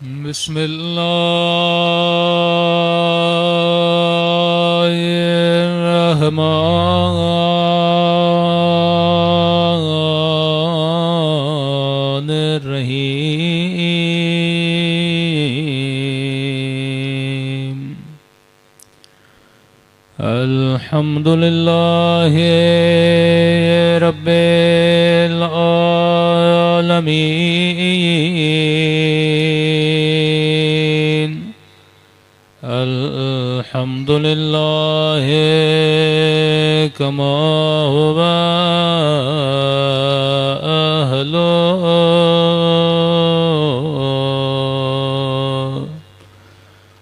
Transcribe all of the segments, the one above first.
بسم الله الرحمن الرحيم الحمد لله رب العالمين الحمد لله كما هو أهله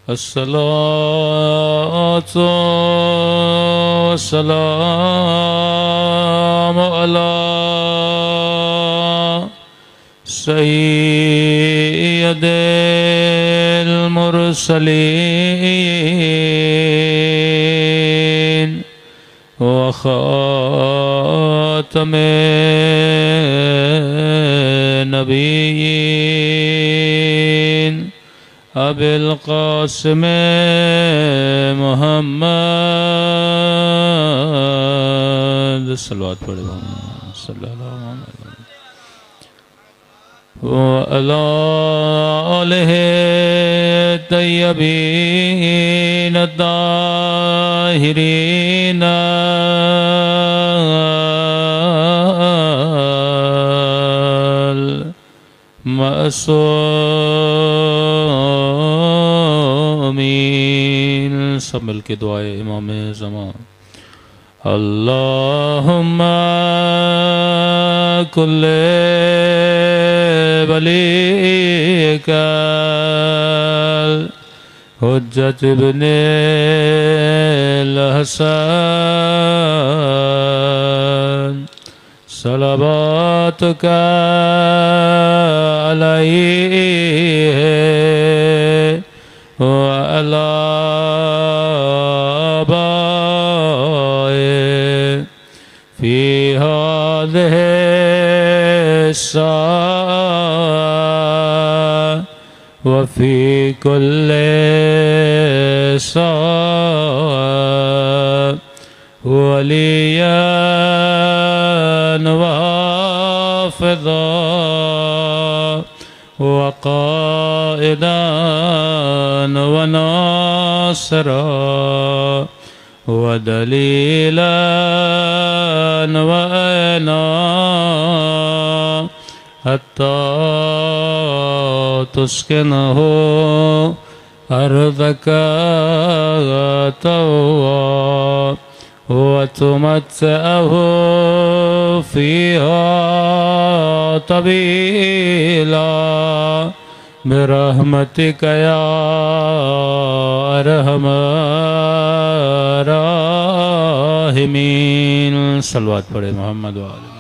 الصلاة والسلام على سيد المرسلين وخاتم النبيين أبي القاسم محمد صلوات پڑھے صلی اللہ علیہ وسلم وعلى آله الطيبين الطاهرين المعصومين سب مل کے دعائے امام زمان اللهم كل وليك حجة ابن الحسن صلواتك عليه وعلى في هذه الساعة وفي كل ساعة وليا وحافظا وقائدا وناصرا ودليلا وعينا حتى تسكنه أرضك طوعا وتمتعه فيها طويلا برحمتك يا أرحم الراحمين صلوات پڑھے محمد وآلہ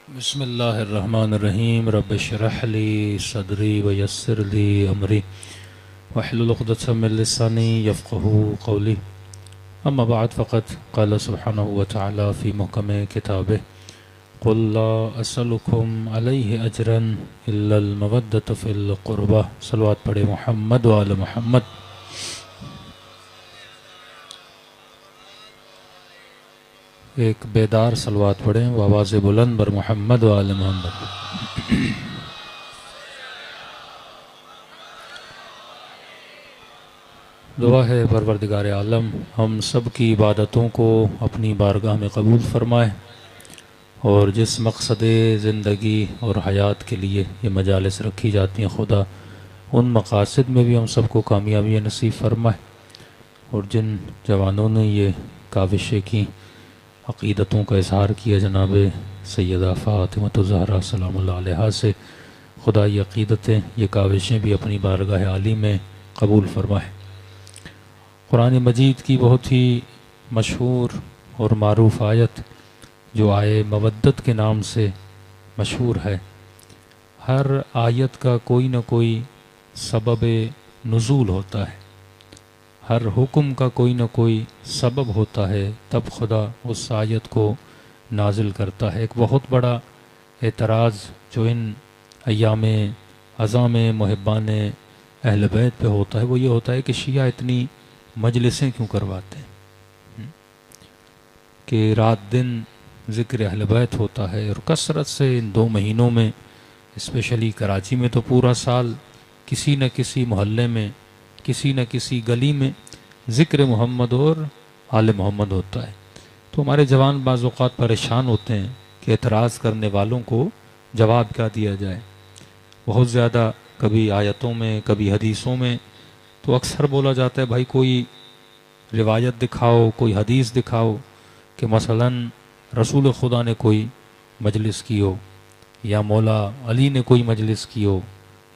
بسم اللہ الرحمن الرحیم رب اشرح لی صدری ویسر لی امری واحلل عقدۃ من لسانی یفقهوا قولی اما بعد فقد قال سبحانہ وتعالی فی محکم کتابہ قل لا اسألکم علیہ اجرا الا المودۃ فی القربہ صلوات پڑھے محمد وآل محمد ایک بیدار صلوات پڑھیں وہ آواز بلند بر محمد و آل محمد دعا ہے پروردگار عالم ہم سب کی عبادتوں کو اپنی بارگاہ میں قبول فرمائے اور جس مقصد زندگی اور حیات کے لیے یہ مجالس رکھی جاتی ہیں خدا ان مقاصد میں بھی ہم سب کو کامیابی نصیب فرمائے اور جن جوانوں نے یہ کاوشیں کی عقیدتوں کا اظہار کیا جناب سیدہ فاطمہ الزہرا سلام اللہ علیہا سے خدا یہ عقیدتیں یہ کاوشیں بھی اپنی بارگاہ عالی میں قبول فرمائے قرآن مجید کی بہت ہی مشہور اور معروف آیت جو آئے مودت کے نام سے مشہور ہے ہر آیت کا کوئی نہ کوئی سبب نزول ہوتا ہے ہر حکم کا کوئی نہ کوئی سبب ہوتا ہے تب خدا اس آیت کو نازل کرتا ہے ایک بہت بڑا اعتراض جو ان ایام اعظم محبان اہل بیت پہ ہوتا ہے وہ یہ ہوتا ہے کہ شیعہ اتنی مجلسیں کیوں کرواتے ہیں کہ رات دن ذکر اہل بیت ہوتا ہے، اور کثرت سے ان 2 مہینوں میں اسپیشلی کراچی میں تو پورا سال کسی نہ کسی محلے میں، کسی نہ کسی گلی میں ذکر محمد اور آل محمد ہوتا ہے۔ تو ہمارے جوان بعض اوقات پریشان ہوتے ہیں کہ اعتراض کرنے والوں کو جواب کیا دیا جائے۔ بہت زیادہ کبھی آیتوں میں کبھی حدیثوں میں تو اکثر بولا جاتا ہے بھائی کوئی روایت دکھاؤ، کوئی حدیث دکھاؤ کہ مثلا رسول خدا نے کوئی مجلس کی ہو، یا مولا علی نے کوئی مجلس کی ہو،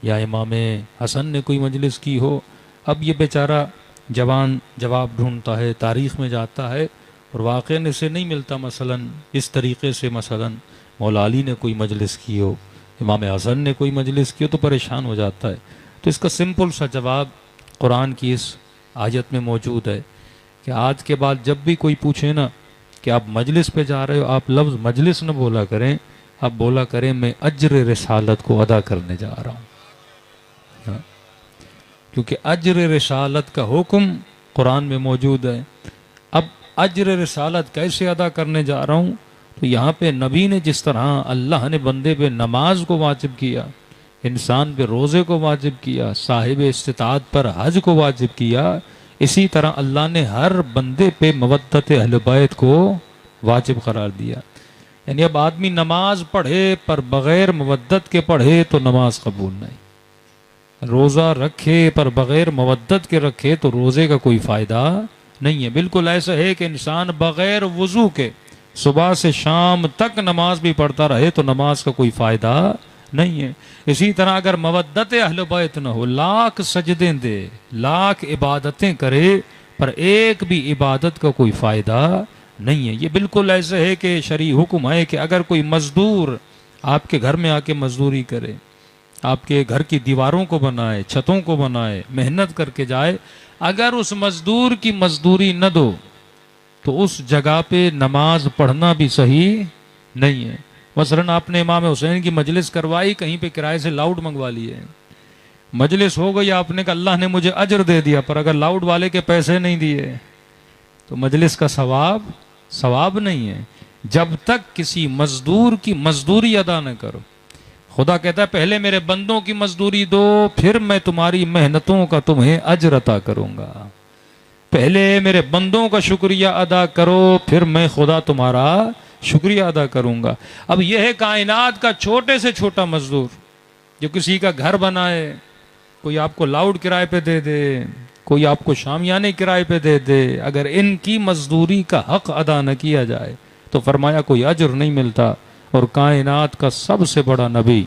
یا امام حسن نے کوئی مجلس کی ہو۔ اب یہ بیچارہ جوان جواب ڈھونڈتا ہے، تاریخ میں جاتا ہے، اور واقعاً اسے نہیں ملتا مثلا اس طریقے سے مثلا مولا علی نے کوئی مجلس کی ہو، امام حسن نے کوئی مجلس کی ہو، تو پریشان ہو جاتا ہے۔ تو اس کا سمپل سا جواب قرآن کی اس آیت میں موجود ہے کہ آج کے بعد جب بھی کوئی پوچھے نا کہ آپ مجلس پہ جا رہے ہو، آپ لفظ مجلس نہ بولا کریں، آپ بولا کریں میں اجر رسالت کو ادا کرنے جا رہا ہوں، کیونکہ اجر رسالت کا حکم قرآن میں موجود ہے۔ اب اجر رسالت کیسے ادا کرنے جا رہا ہوں؟ تو یہاں پہ نبی نے جس طرح اللہ نے بندے پہ نماز کو واجب کیا، انسان پہ روزے کو واجب کیا، صاحب استطاعت پر حج کو واجب کیا، اسی طرح اللہ نے ہر بندے پہ مودت اہل بیت کو واجب قرار دیا۔ یعنی اب آدمی نماز پڑھے پر بغیر مودت کے پڑھے تو نماز قبول نہیں، روزہ رکھے پر بغیر مودت کے رکھے تو روزے کا کوئی فائدہ نہیں ہے۔ بالکل ایسا ہے کہ انسان بغیر وضو کے صبح سے شام تک نماز بھی پڑھتا رہے تو نماز کا کوئی فائدہ نہیں ہے۔ اسی طرح اگر مودت اہل بیت نہ ہو، لاکھ سجدیں دے، لاکھ عبادتیں کرے، پر ایک بھی عبادت کا کوئی فائدہ نہیں ہے۔ یہ بالکل ایسا ہے کہ شرعی حکم ہے کہ اگر کوئی مزدور آپ کے گھر میں آ کے مزدوری کرے، آپ کے گھر کی دیواروں کو بنائے، چھتوں کو بنائے، محنت کر کے جائے، اگر اس مزدور کی مزدوری نہ دو تو اس جگہ پہ نماز پڑھنا بھی صحیح نہیں ہے۔ مثلا آپ نے امام حسین کی مجلس کروائی، کہیں پہ کرائے سے لاؤڈ منگوا لیے، مجلس ہو گئی، آپ نے کہا اللہ نے مجھے اجر دے دیا، پر اگر لاؤڈ والے کے پیسے نہیں دیے تو مجلس کا ثواب نہیں ہے۔ جب تک کسی مزدور کی مزدوری ادا نہ کرو، خدا کہتا ہے پہلے میرے بندوں کی مزدوری دو، پھر میں تمہاری محنتوں کا تمہیں اجر عطا کروں گا۔ پہلے میرے بندوں کا شکریہ ادا کرو، پھر میں خدا تمہارا شکریہ ادا کروں گا۔ اب یہ ہے کائنات کا چھوٹے سے چھوٹا مزدور جو کسی کا گھر بنائے، کوئی آپ کو لاؤڈ کرائے پہ دے دے، کوئی آپ کو شامیانے کرائے پہ دے دے، اگر ان کی مزدوری کا حق ادا نہ کیا جائے تو فرمایا کوئی اجر نہیں ملتا۔ اور کائنات کا سب سے بڑا نبی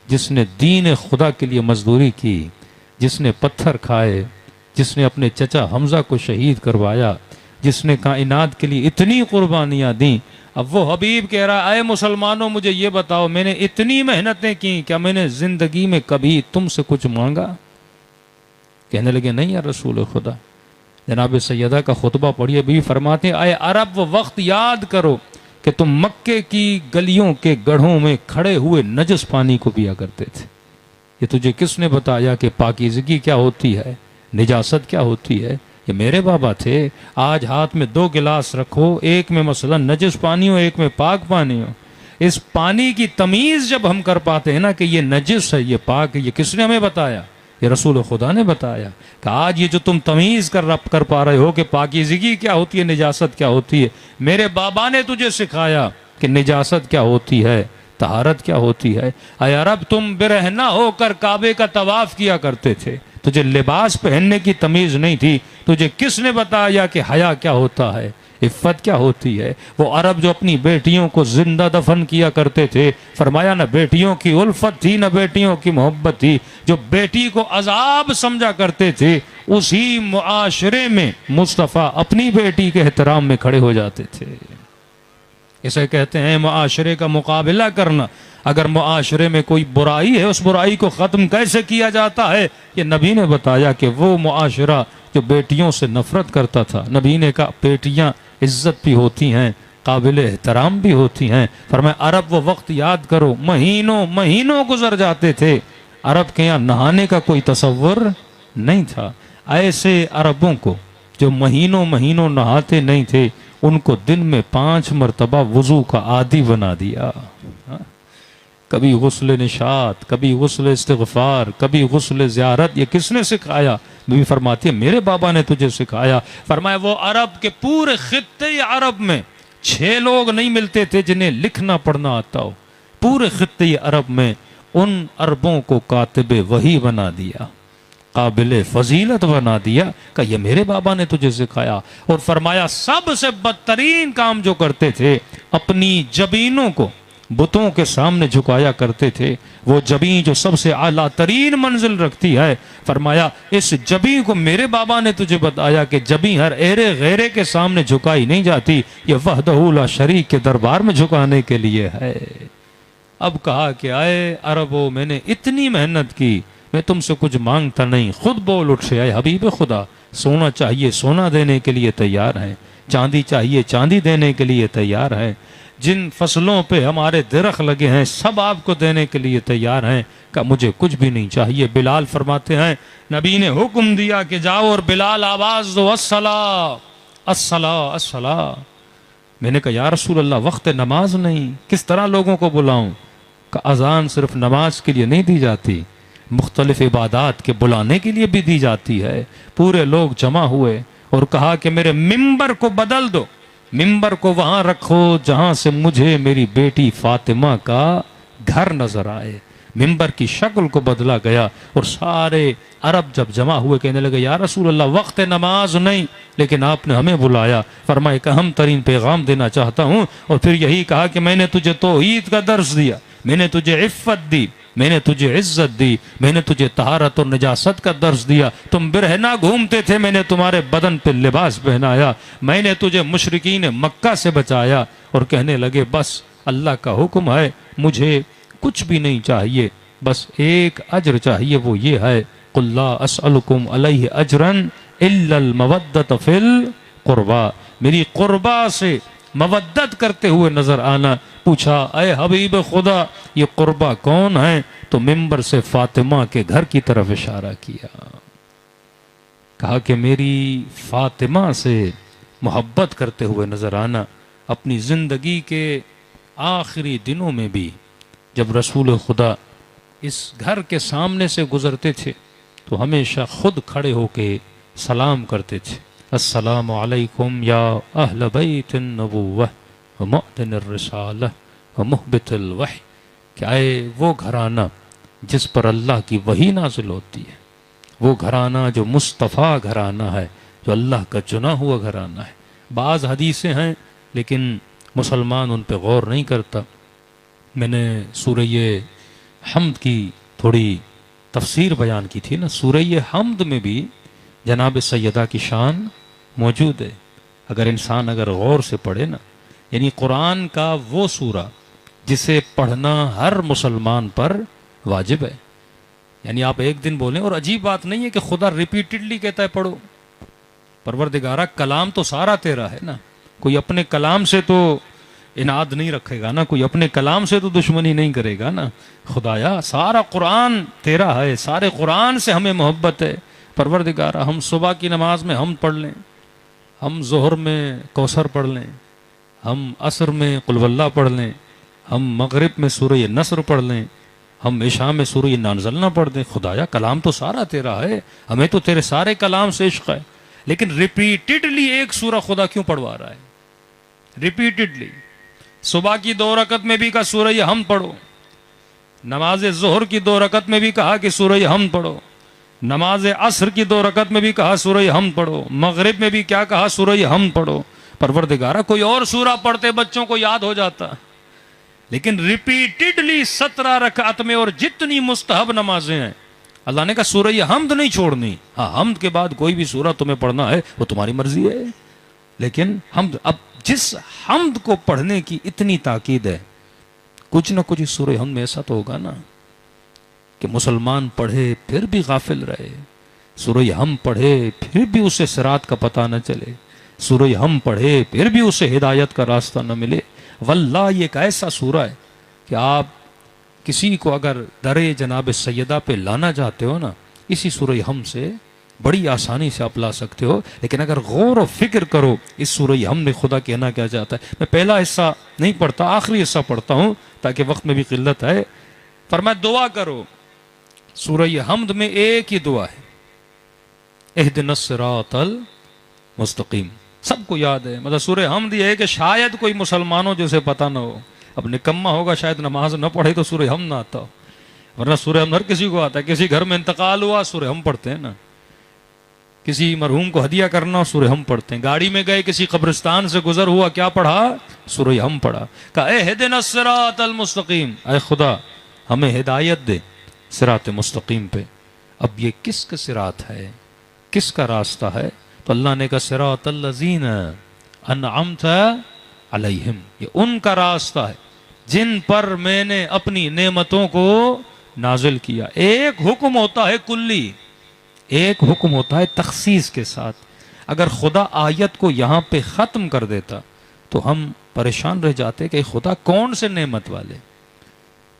جس نے دین خدا کے لیے مزدوری کی، جس نے پتھر کھائے، جس نے اپنے چچا حمزہ کو شہید کروایا، جس نے کائنات کے لیے اتنی قربانیاں دیں، اب وہ حبیب کہہ رہا اے مسلمانوں مجھے یہ بتاؤ میں نے اتنی محنتیں کی، کیا میں نے زندگی میں کبھی تم سے کچھ مانگا؟ کہنے لگے نہیں یا رسول خدا۔ جناب سیدہ کا خطبہ پڑھیے، بھی فرماتے ہیں اے عرب وہ وقت یاد کرو کہ تم مکے کی گلیوں کے گڑھوں میں کھڑے ہوئے نجس پانی کو پیا کرتے تھے۔ یہ تجھے کس نے بتایا کہ پاکیزگی کیا ہوتی ہے، نجاست کیا ہوتی ہے؟ یہ میرے بابا تھے۔ آج ہاتھ میں 2 گلاس رکھو، ایک میں مثلا نجس پانی ہو، ایک میں پاک پانی ہو، اس پانی کی تمیز جب ہم کر پاتے ہیں نا کہ یہ نجس ہے یہ پاک ہے، یہ کس نے ہمیں بتایا؟ یہ رسول خدا نے بتایا کہ آج یہ جو تم تمیز کر پا رہے ہو کہ پاکیزگی کیا ہوتی ہے، نجاست کیا ہوتی ہے، میرے بابا نے تجھے سکھایا کہ نجاست کیا ہوتی ہے، طہارت کیا ہوتی ہے۔ اے عرب تم برہنہ ہو کر کعبے کا طواف کیا کرتے تھے، تجھے لباس پہننے کی تمیز نہیں تھی، تجھے کس نے بتایا کہ حیا کیا ہوتا ہے، عفت کیا ہوتی ہے؟ وہ عرب جو اپنی بیٹیوں کو زندہ دفن کیا کرتے تھے، فرمایا نہ بیٹیوں کی الفت تھی نہ بیٹیوں کی محبت تھی، جو بیٹی کو عذاب سمجھا کرتے تھے، اسی معاشرے میں مصطفیٰ اپنی بیٹی کے احترام میں کھڑے ہو جاتے تھے۔ اسے کہتے ہیں معاشرے کا مقابلہ کرنا۔ اگر معاشرے میں کوئی برائی ہے، اس برائی کو ختم کیسے کیا جاتا ہے؟ یہ نبی نے بتایا کہ وہ معاشرہ جو بیٹیوں سے نفرت کرتا تھا، نبی نے کہا بیٹیاں عزت بھی ہوتی ہیں، قابل احترام بھی ہوتی ہیں۔ فرمایا عرب وہ وقت یاد کرو، مہینوں مہینوں گزر جاتے تھے، عرب کے یہاں نہانے کا کوئی تصور نہیں تھا۔ ایسے عربوں کو جو مہینوں مہینوں نہاتے نہیں تھے، ان کو دن میں 5 مرتبہ وضو کا عادی بنا دیا۔ کبھی غسل نشاط، کبھی غسل استغفار، کبھی غسل زیارت۔ یہ کس نے سکھایا؟ بیوی فرماتی ہے میرے بابا نے تجھے سکھایا۔ فرمایا وہ عرب کے پورے خطے عرب میں 6 لوگ نہیں ملتے تھے جنہیں لکھنا پڑھنا آتا ہو۔ پورے خطے عرب میں ان عربوں کو کاتب وحی بنا دیا، قابل فضیلت بنا دیا کہ یہ میرے بابا نے تجھے سکھایا۔ اور فرمایا سب سے بدترین کام جو کرتے تھے، اپنی جبینوں کو بتوں کے سامنے جھکایا کرتے تھے۔ وہ جبین جو سب سے اعلیٰ ترین منزل رکھتی ہے، فرمایا اس جبین کو میرے بابا نے تجھے بتایا کہ جبین ہر ایرے غیرے کے سامنے جھکائی نہیں جاتی، یہ وحدہ لا شریک کے دربار میں جھکانے کے لیے ہے۔ اب کہا کہ آئے عربوں، میں نے اتنی محنت کی، میں تم سے کچھ مانگتا نہیں، خود بول اٹھے آئے حبیب خدا، سونا چاہیے سونا دینے کے لیے تیار ہیں، چاندی چاہیے چاندی دینے کے لیے تیار ہیں، جن فصلوں پہ ہمارے درخت لگے ہیں سب آپ کو دینے کے لیے تیار ہیں، کہ مجھے کچھ بھی نہیں چاہیے۔ بلال فرماتے ہیں نبی نے حکم دیا کہ جاؤ اور بلال آواز دو، الصلاۃ الصلاۃ الصلاۃ۔ میں نے کہا یا رسول اللہ وقت نماز نہیں، کس طرح لوگوں کو بلاؤں؟ کہ اذان صرف نماز کے لیے نہیں دی جاتی، مختلف عبادات کے بلانے کے لیے بھی دی جاتی ہے۔ پورے لوگ جمع ہوئے اور کہا کہ میرے ممبر کو بدل دو، ممبر کو وہاں رکھو جہاں سے مجھے میری بیٹی فاطمہ کا گھر نظر آئے۔ ممبر کی شکل کو بدلا گیا اور سارے عرب جب جمع ہوئے کہنے لگے یا رسول اللہ وقت نماز نہیں، لیکن آپ نے ہمیں بلایا۔ فرمایا کہ اہم ترین پیغام دینا چاہتا ہوں، اور پھر یہی کہا کہ میں نے تجھے توحید کا درس دیا، میں نے تجھے عفت دی، میں نے تجھے عزت دی، میں نے تجھے طہارت اور نجاست کا درس دیا۔ تم برہنہ گھومتے تھے، میں نے تمہارے بدن پہ لباس پہنایا، میں نے تجھے مشرکین مکہ سے بچایا۔ اور کہنے لگے بس اللہ کا حکم ہے، مجھے کچھ بھی نہیں چاہیے، بس ایک اجر چاہیے، وہ یہ ہے قل لا اسألکم علیہ اجرا الا المودۃ فی القربى، میری قربا سے مودت کرتے ہوئے نظر آنا۔ پوچھا اے حبیب خدا یہ قربا کون ہے؟ تو ممبر سے فاطمہ کے گھر کی طرف اشارہ کیا، کہا کہ میری فاطمہ سے محبت کرتے ہوئے نظر آنا۔ اپنی زندگی کے آخری دنوں میں بھی جب رسول خدا اس گھر کے سامنے سے گزرتے تھے تو ہمیشہ خود کھڑے ہو کے سلام کرتے تھے، السلام علیکم یا اہل بیت النبوہ ومعدن الرسالہ ومحبت الوحی، کہ آئے وہ گھرانہ جس پر اللہ کی وحی نازل ہوتی ہے، وہ گھرانہ جو مصطفیٰ گھرانہ ہے، جو اللہ کا چنا ہوا گھرانہ ہے۔ بعض حدیثیں ہیں لیکن مسلمان ان پہ غور نہیں کرتا۔ میں نے سورہ حمد کی تھوڑی تفسیر بیان کی تھی نا، سورہ حمد میں بھی جناب سیدہ کی شان موجود ہے۔ اگر انسان غور سے پڑھے نا، یعنی قرآن کا وہ سورہ جسے پڑھنا ہر مسلمان پر واجب ہے۔ یعنی آپ ایک دن بولیں، اور عجیب بات نہیں ہے کہ خدا ریپیٹڈلی کہتا ہے پڑھو۔ پروردگارہ کلام تو سارا تیرا ہے نا، کوئی اپنے کلام سے تو اناد نہیں رکھے گا نا، کوئی اپنے کلام سے تو دشمنی نہیں کرے گا نا۔ خدایا سارا قرآن تیرا ہے، سارے قرآن سے ہمیں محبت ہے۔ پروردگارہ ہم صبح کی نماز میں ہم پڑھ لیں، ہم ظہر میں کوثر پڑھ لیں، ہم عصر میں قل واللہ پڑھ لیں، ہم مغرب میں سورہ نصر پڑھ لیں، ہم عشاء میں سورہ انا انزلنا پڑھ دیں۔ خدایا کلام تو سارا تیرا ہے، ہمیں تو تیرے سارے کلام سے عشق ہے، لیکن ریپیٹڈلی ایک سورہ خدا کیوں پڑھوا رہا ہے؟ ریپیٹڈلی صبح کی 2 رکعت میں بھی کہا سورہ حمد پڑھو، نماز ظہر کی 2 رکعت میں بھی کہا کہ سورہ حمد پڑھو، نماز عصر کی 2 رکعت میں بھی کہا سورہ حمد پڑھو، مغرب میں بھی کیا کہا سورہ حمد پڑھو۔ پروردگارہ کوئی اور سورہ پڑھتے بچوں کو یاد ہو جاتا، لیکن ریپیٹڈلی 17 رکعت میں اور جتنی مستحب نمازیں ہیں اللہ نے کہا سورہ حمد نہیں چھوڑنی۔ ہاں حمد کے بعد کوئی بھی سورہ تمہیں پڑھنا ہے وہ تمہاری مرضی ہے، لیکن حمد، اب جس حمد کو پڑھنے کی اتنی تاکید ہے، کچھ نہ کچھ سورہ حمد میں ایسا تو ہوگا نا کہ مسلمان پڑھے پھر بھی غافل رہے، سورہ حمد پڑھے پھر بھی اسے صراط کا پتہ نہ چلے، سورہ ہم پڑھے پھر بھی اسے ہدایت کا راستہ نہ ملے، واللہ یہ ایک ایسا سورہ ہے کہ آپ کسی کو اگر در جناب سیدہ پہ لانا چاہتے ہو نا، اسی سورہ ہم سے بڑی آسانی سے آپ لا سکتے ہو۔ لیکن اگر غور و فکر کرو اس سورہ ہم میں خدا کہنا کیا چاہتا ہے، میں پہلا حصہ نہیں پڑھتا، آخری حصہ پڑھتا ہوں تاکہ وقت میں بھی قلت ہے۔ فرمایا دعا کرو، سورہ حمد میں ایک ہی دعا ہے، اہدنا الصراط المستقیم، سب کو یاد ہے۔ مطلب سورہ حمد یہ ہے کہ شاید کوئی مسلمانوں جسے پتہ نہ ہو، اب نکما ہوگا شاید نماز نہ پڑھے تو سورہ حمد نہ آتا ہو، ورنہ سورہ حمد ہر کسی کو آتا ہے۔ کسی گھر میں انتقال ہوا سورہ حمد پڑھتے ہیں نا، کسی مرحوم کو ہدیہ کرنا سورہ حمد پڑھتے ہیں، گاڑی میں گئے کسی قبرستان سے گزر ہوا کیا پڑھا؟ سورہ حمد پڑھا۔ کہا اہدنا الصراط المستقیم، اے خدا ہمیں ہدایت دے صراط مستقیم پہ۔ اب یہ کس کا صراط ہے، کس کا راستہ ہے؟ تو اللہ نے کہا صراط الذین انعمت علیہم، یہ ان کا راستہ ہے جن پر میں نے اپنی نعمتوں کو نازل کیا۔ ایک حکم ہوتا ہے کلی، ایک حکم ہوتا ہے تخصیص کے ساتھ۔ اگر خدا آیت کو یہاں پہ ختم کر دیتا تو ہم پریشان رہ جاتے کہ خدا کون سے نعمت والے۔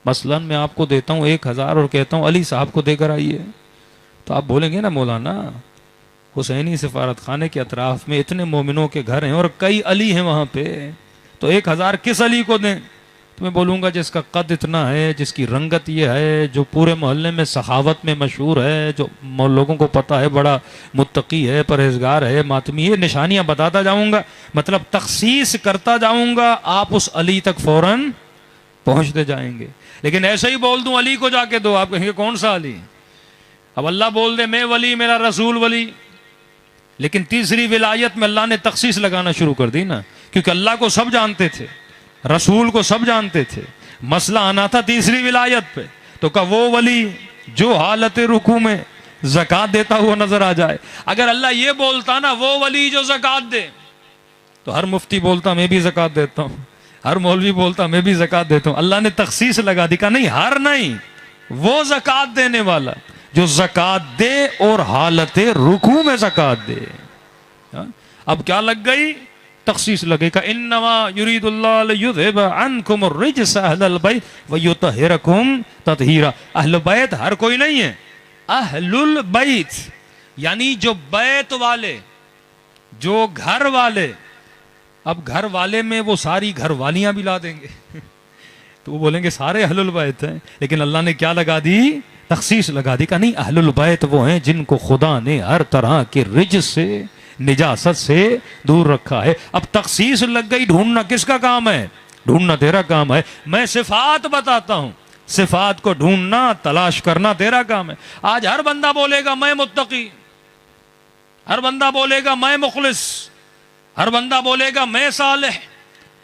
مثلا میں آپ کو دیتا ہوں 1000 اور کہتا ہوں علی صاحب کو دے کر آئیے، تو آپ بولیں گے نا مولانا حسینی سفارت خانے کے اطراف میں اتنے مومنوں کے گھر ہیں اور کئی علی ہیں وہاں پہ، تو 1000 کس علی کو دیں؟ تو میں بولوں گا جس کا قد اتنا ہے، جس کی رنگت یہ ہے، جو پورے محلے میں سخاوت میں مشہور ہے، جو لوگوں کو پتہ ہے بڑا متقی ہے، پرہیزگار ہے، ماتمی ہے، نشانیاں بتاتا جاؤں گا، مطلب تخصیص کرتا جاؤں گا، آپ اس علی تک فوراً پہنچتے جائیں گے۔ لیکن ایسے ہی بول دوں علی کو جا کے دو، آپ کہیں گے کون سا علی؟ اب اللہ بول دے میں ولی، میرا رسول ولی، لیکن تیسری ولایت میں اللہ نے تخصیص لگانا شروع کر دی نا، کیونکہ اللہ کو سب جانتے تھے، رسول کو سب جانتے تھے، مسئلہ آنا تھا تیسری ولایت پہ، تو کہا وہ ولی جو حالت رکوع میں زکوٰۃ دیتا ہوا نظر آ جائے۔ اگر اللہ یہ بولتا نا وہ ولی جو زکوٰۃ دے، تو ہر مفتی بولتا میں بھی زکوٰۃ دیتا ہوں، ہر مولوی بولتا میں بھی زکوٰۃ دیتا ہوں۔ اللہ نے تخصیص لگا دی، کہا نہیں ہر نہیں، وہ زکوٰۃ دینے والا جو زکوٰۃ دے اور حالت رکوع میں زکوٰۃ دے۔ اب کیا لگ گئی؟ تخصیص لگے گا انما یرید اللہ لیذھب عنکم الرجس اہل البیت ویطہرکم تطہیرا۔ اہل بیت ہر کوئی نہیں ہے، اہل البیت یعنی جو بیت والے، جو گھر والے۔ اب گھر والے میں وہ ساری گھر والیاں بھی لا دیں گے تو وہ بولیں گے سارے اہل البیت ہیں، لیکن اللہ نے کیا لگا دی؟ تخصیص لگا دی کہ نہیں اہل البیت وہ ہیں جن کو خدا نے ہر طرح کے رجس سے، نجاست سے دور رکھا ہے۔ اب تخصیص لگ گئی، ڈھونڈنا کس کا کام ہے؟ ڈھونڈنا تیرا کام ہے۔ میں صفات بتاتا ہوں، صفات کو ڈھونڈنا تلاش کرنا تیرا کام ہے۔ آج ہر بندہ بولے گا میں متقی، ہر بندہ بولے گا میں مخلص، ہر بندہ بولے گا میں صالح،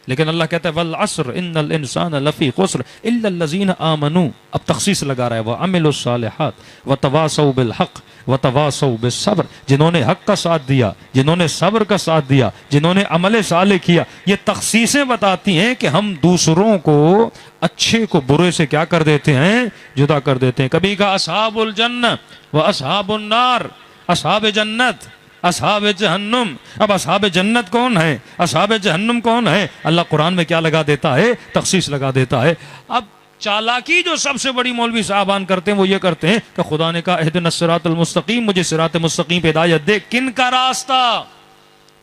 لیکن اللہ کہتا ہے والعصر ان الانسان لفی خسر الا الذین آمنوا۔ اب تخصیص لگا رہا ہے وعملوا الصالحات وتواصوا بالحق وتواصوا بالصبر، جنہوں نے حق کا ساتھ دیا، جنہوں نے صبر کا ساتھ دیا، جنہوں نے عمل صالح کیا۔ یہ تخصیصیں بتاتی ہیں کہ ہم دوسروں کو اچھے کو برے سے کیا کر دیتے ہیں؟ جدا کر دیتے ہیں۔ کبھی کہا اصحاب الجنہ و اصحاب النار، اصحاب جنت، اصحاب جہنم۔ اب اصحاب جنت کون ہے، اصحاب جہنم کون ہے؟ اللہ قرآن میں کیا لگا دیتا ہے؟ تخصیص لگا دیتا ہے۔ اب چالاکی جو سب سے بڑی مولوی صاحبان کرتے ہیں وہ یہ کرتے ہیں کہ خدا نے کہا اہدنا الصراط المستقیم، مجھے صراط مستقیم پہ ہدایت دے۔ کن کا راستہ؟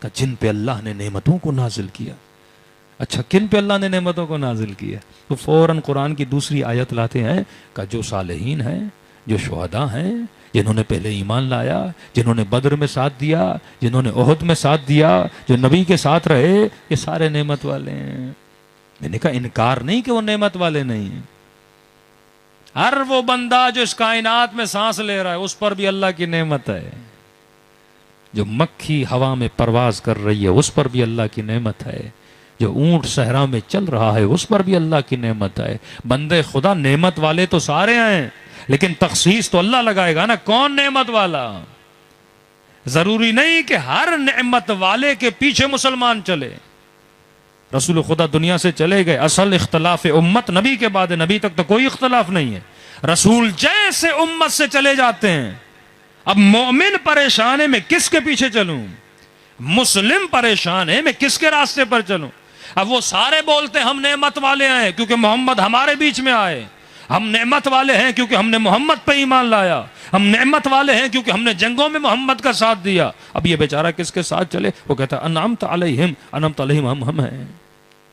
کہ جن پہ اللہ نے نعمتوں کو نازل کیا۔ اچھا کن پہ اللہ نے نعمتوں کو نازل کیا؟ تو فوراً قرآن کی دوسری آیت لاتے ہیں کہ جو صالحین ہیں، جو شہداء ہیں، جنہوں نے پہلے ایمان لایا، جنہوں نے بدر میں ساتھ دیا، جنہوں نے احد میں ساتھ دیا، جو نبی کے ساتھ رہے، یہ سارے نعمت والے ہیں۔ میں نے کہا انکار نہیں کہ وہ نعمت والے نہیں ہیں۔ ہر وہ بندہ جو اس کائنات میں سانس لے رہا ہے اس پر بھی اللہ کی نعمت ہے۔ جو مکھی ہوا میں پرواز کر رہی ہے اس پر بھی اللہ کی نعمت ہے۔ جو اونٹ صحرا میں چل رہا ہے اس پر بھی اللہ کی نعمت ہے۔ بندے خدا نعمت والے تو سارے ہیں، لیکن تخصیص تو اللہ لگائے گا نا، کون نعمت والا۔ ضروری نہیں کہ ہر نعمت والے کے پیچھے مسلمان چلے۔ رسول خدا دنیا سے چلے گئے، اصل اختلاف امت نبی کے بعد، نبی تک تو کوئی اختلاف نہیں ہے۔ رسول جیسے امت سے چلے جاتے ہیں۔ اب مومن پریشان ہے میں کس کے پیچھے چلوں؟ مسلم پریشان ہے میں کس کے راستے پر چلوں. اب وہ سارے بولتے ہیں ہم نعمت والے ہیں کیونکہ محمد ہمارے بیچ میں آئے. ہم نعمت والے ہیں کیونکہ ہم نے محمد پہ ایمان لایا. ہم نعمت والے ہیں کیونکہ ہم نے جنگوں میں محمد کا ساتھ دیا. اب یہ بیچارہ کس کے ساتھ چلے؟ وہ کہتا ہے انعمت علیہم، انعمت علیہم ہم ہیں.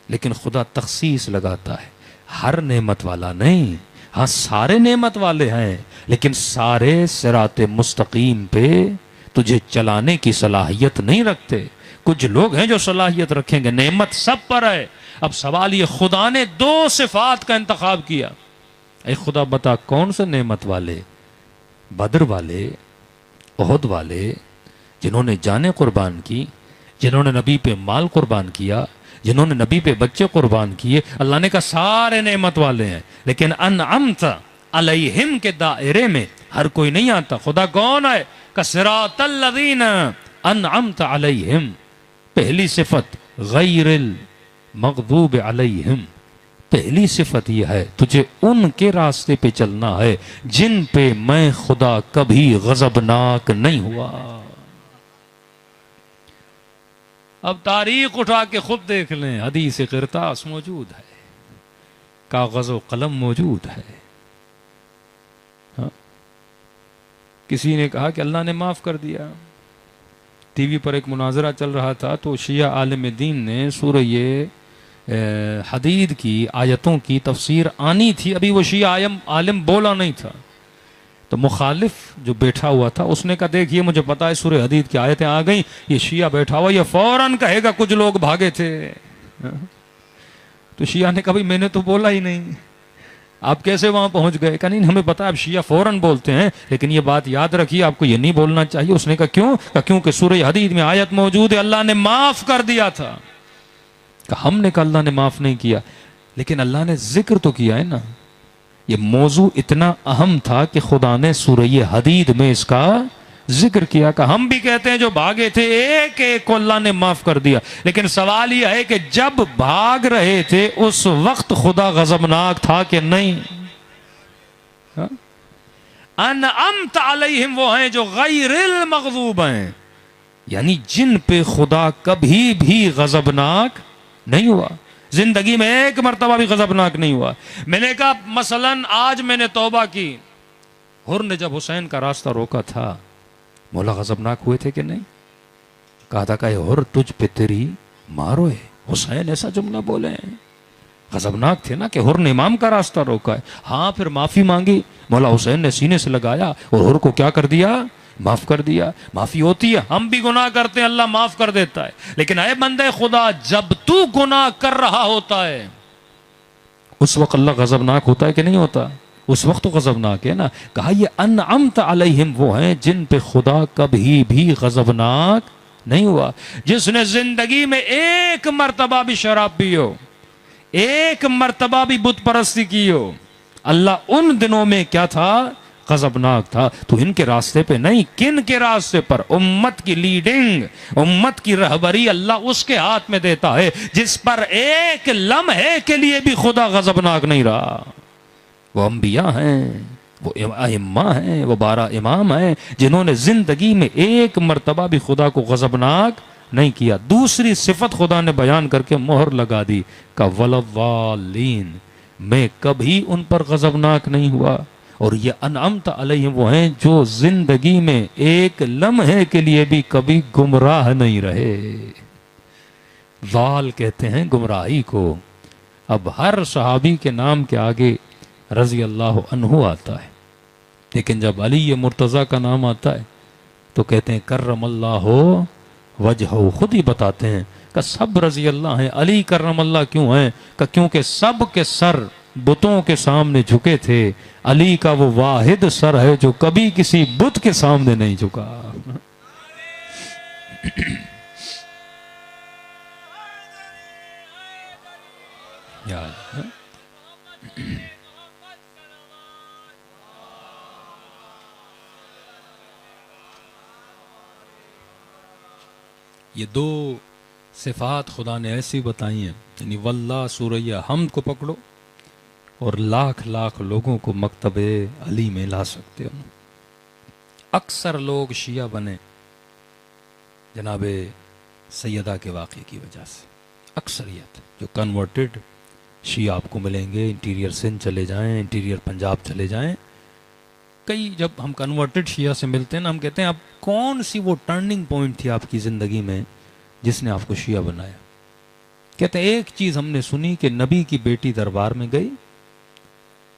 لیکن خدا تخصیص لگاتا ہے، ہر نعمت والا نہیں. ہاں سارے نعمت والے ہیں لیکن سارے صراط مستقیم پہ تجھے چلانے کی صلاحیت نہیں رکھتے. کچھ لوگ ہیں جو صلاحیت رکھیں گے. نعمت سب پر ہے. اب سوال یہ، خدا نے دو صفات کا انتخاب کیا. اے خدا بتا کون سے نعمت والے؟ بدر والے، احد والے، جنہوں نے جانیں قربان کی، جنہوں نے نبی پہ مال قربان کیا، جنہوں نے نبی پہ بچے قربان کیے. اللہ نے کہا سارے نعمت والے ہیں لیکن انعمت علیہم کے دائرے میں ہر کوئی نہیں آتا. خدا کون ہے؟ کہ صراط الذین انعمت علیہم. پہلی صفت غیر المغضوب علیہم. پہلی صفت یہ ہے تجھے ان کے راستے پہ چلنا ہے جن پہ میں خدا کبھی غضبناک نہیں ہوا. اب تاریخ اٹھا کے خود دیکھ لیں، حدیث قرطاس موجود ہے، کاغذ و قلم موجود ہے. ہاں؟ کسی نے کہا کہ اللہ نے معاف کر دیا. ٹی وی پر ایک مناظرہ چل رہا تھا تو شیعہ عالم دین نے سورہ حدید کی آیتوں کی تفسیر آنی تھی، ابھی وہ شیعہ عالم بولا نہیں تھا. تو مخالف جو بیٹھا ہوا تھا اس نے کہا دیکھیے مجھے پتا ہے سورہ حدید کی آیتیں آ گئیں، یہ شیعہ بیٹھا ہوا یہ فوراً کہے گا کچھ لوگ بھاگے تھے. تو شیعہ نے کہا بھائی میں نے تو بولا ہی نہیں، آپ کیسے وہاں پہنچ گئے؟ کہ نہیں ہمیں پتا اب شیعہ فوراً بولتے ہیں لیکن یہ بات یاد رکھیے آپ کو یہ نہیں بولنا چاہیے. اس نے کہا کیوں؟ کہ کیونکہ سورہ حدید میں آیت موجود ہے اللہ نے معاف کر دیا تھا. کہ ہم نے کہا اللہ نے معاف نہیں کیا لیکن اللہ نے ذکر تو کیا ہے نا. یہ موضوع اتنا اہم تھا کہ خدا نے سورہ حدید میں اس کا ذکر کیا. کہ ہم بھی کہتے ہیں جو بھاگے تھے ایک ایک کو اللہ نے معاف کر دیا. لیکن سوال یہ ہے کہ جب بھاگ رہے تھے اس وقت خدا غضبناک تھا کہ نہیں؟ انعمت علیہم وہ ہیں جو غیر المغضوب ہیں، یعنی جن پہ خدا کبھی بھی غضبناک نہیں ہوا. زندگی میں ایک مرتبہ بھی غضبناک نہیں ہوا. میں نے کہا مثلا آج میں نے توبہ کی، حر نے جب حسین کا راستہ روکا تھا مولا غضبناک ہوئے تھے کہ نہیں؟ کہا تھا کہ حر تجھ پہ تیری مارو ہے. حسین ایسا جملہ بولے ہیں، غضبناک تھے نا کہ حر نے امام کا راستہ روکا ہے. ہاں پھر معافی مانگی، مولا حسین نے سینے سے لگایا اور حر کو کیا کر دیا؟ معاف کر دیا. معافی ہوتی ہے، ہم بھی گناہ کرتے ہیں اللہ معاف کر دیتا ہے. لیکن اے بندے خدا جب تو گناہ کر رہا ہوتا ہے اس وقت اللہ غضبناک ہوتا ہے کہ نہیں ہوتا؟ اس وقت تو غضبناک ہے نا. کہا یہ انعمت علیہم وہ ہیں جن پہ خدا کبھی بھی غضبناک نہیں ہوا. جس نے زندگی میں ایک مرتبہ بھی شراب پی ہو، ایک مرتبہ بھی بت پرستی کی ہو، اللہ ان دنوں میں کیا تھا؟ غضبناک تھا. تو ان کے راستے پہ نہیں، کن کے راستے پر؟ امت کی لیڈنگ، امت کی رہبری اللہ اس کے ہاتھ میں دیتا ہے جس پر ایک لمحے کے لیے بھی خدا غضبناک نہیں رہا. وہ انبیاء ہیں، وہ ائمہ ہیں، وہ 12 امام ہیں جنہوں نے زندگی میں ایک مرتبہ بھی خدا کو غضبناک نہیں کیا. دوسری صفت خدا نے بیان کر کے مہر لگا دی کہ وَلَضَّالِّينَ، میں کبھی ان پر غضبناک نہیں ہوا. اور یہ انعمت علیہم وہ ہیں جو زندگی میں ایک لمحے کے لیے بھی کبھی گمراہ نہیں رہے. ضال کہتے ہیں گمراہی کو. اب ہر صحابی کے نام کے آگے رضی اللہ عنہ آتا ہے لیکن جب علی مرتضیٰ کا نام آتا ہے تو کہتے ہیں کرم اللہ وجہہ. خود ہی بتاتے ہیں کہ سب رضی اللہ ہیں، علی کرم اللہ کیوں ہیں؟ کہ کیونکہ سب کے سر بتوں کے سامنے جھکے تھے، علی کا وہ واحد سر ہے جو کبھی کسی بت کے سامنے نہیں جھکا. یہ دو صفات خدا نے ایسی بتائی ہیں، یعنی واللہ سورہ حمد کو پکڑو اور لاکھ لاکھ لوگوں کو مکتب علی میں لا سکتے ہو. اکثر لوگ شیعہ بنے، جناب سیدہ کے واقعے کی وجہ سے اکثریت جو کنورٹڈ شیعہ آپ کو ملیں گے، انٹیریئر سندھ چلے جائیں، انٹیریئر پنجاب چلے جائیں، کئی جب ہم کنورٹڈ شیعہ سے ملتے ہیں نا، ہم کہتے ہیں اب کون سی وہ ٹرننگ پوائنٹ تھی آپ کی زندگی میں جس نے آپ کو شیعہ بنایا؟ کہتے ہیں ایک چیز ہم نے سنی کہ نبی کی بیٹی دربار میں گئی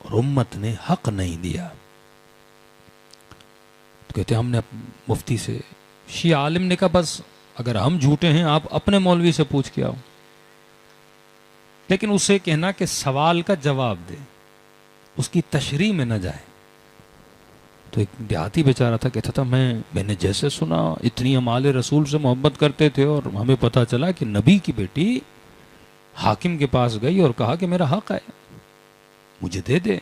اور امت نے حق نہیں دیا. تو کہتے ہیں ہم نے مفتی سے، شیعہ عالم نے کہا بس اگر ہم جھوٹے ہیں آپ اپنے مولوی سے پوچھ کے آؤ، لیکن اسے کہنا کہ سوال کا جواب دے، اس کی تشریح میں نہ جائے. تو ایک دیہاتی بیچارہ تھا، کہتا تھا میں نے جیسے سنا اتنی ہم آل رسول سے محبت کرتے تھے اور ہمیں پتہ چلا کہ نبی کی بیٹی حاکم کے پاس گئی اور کہا کہ میرا حق ہے مجھے دے دے،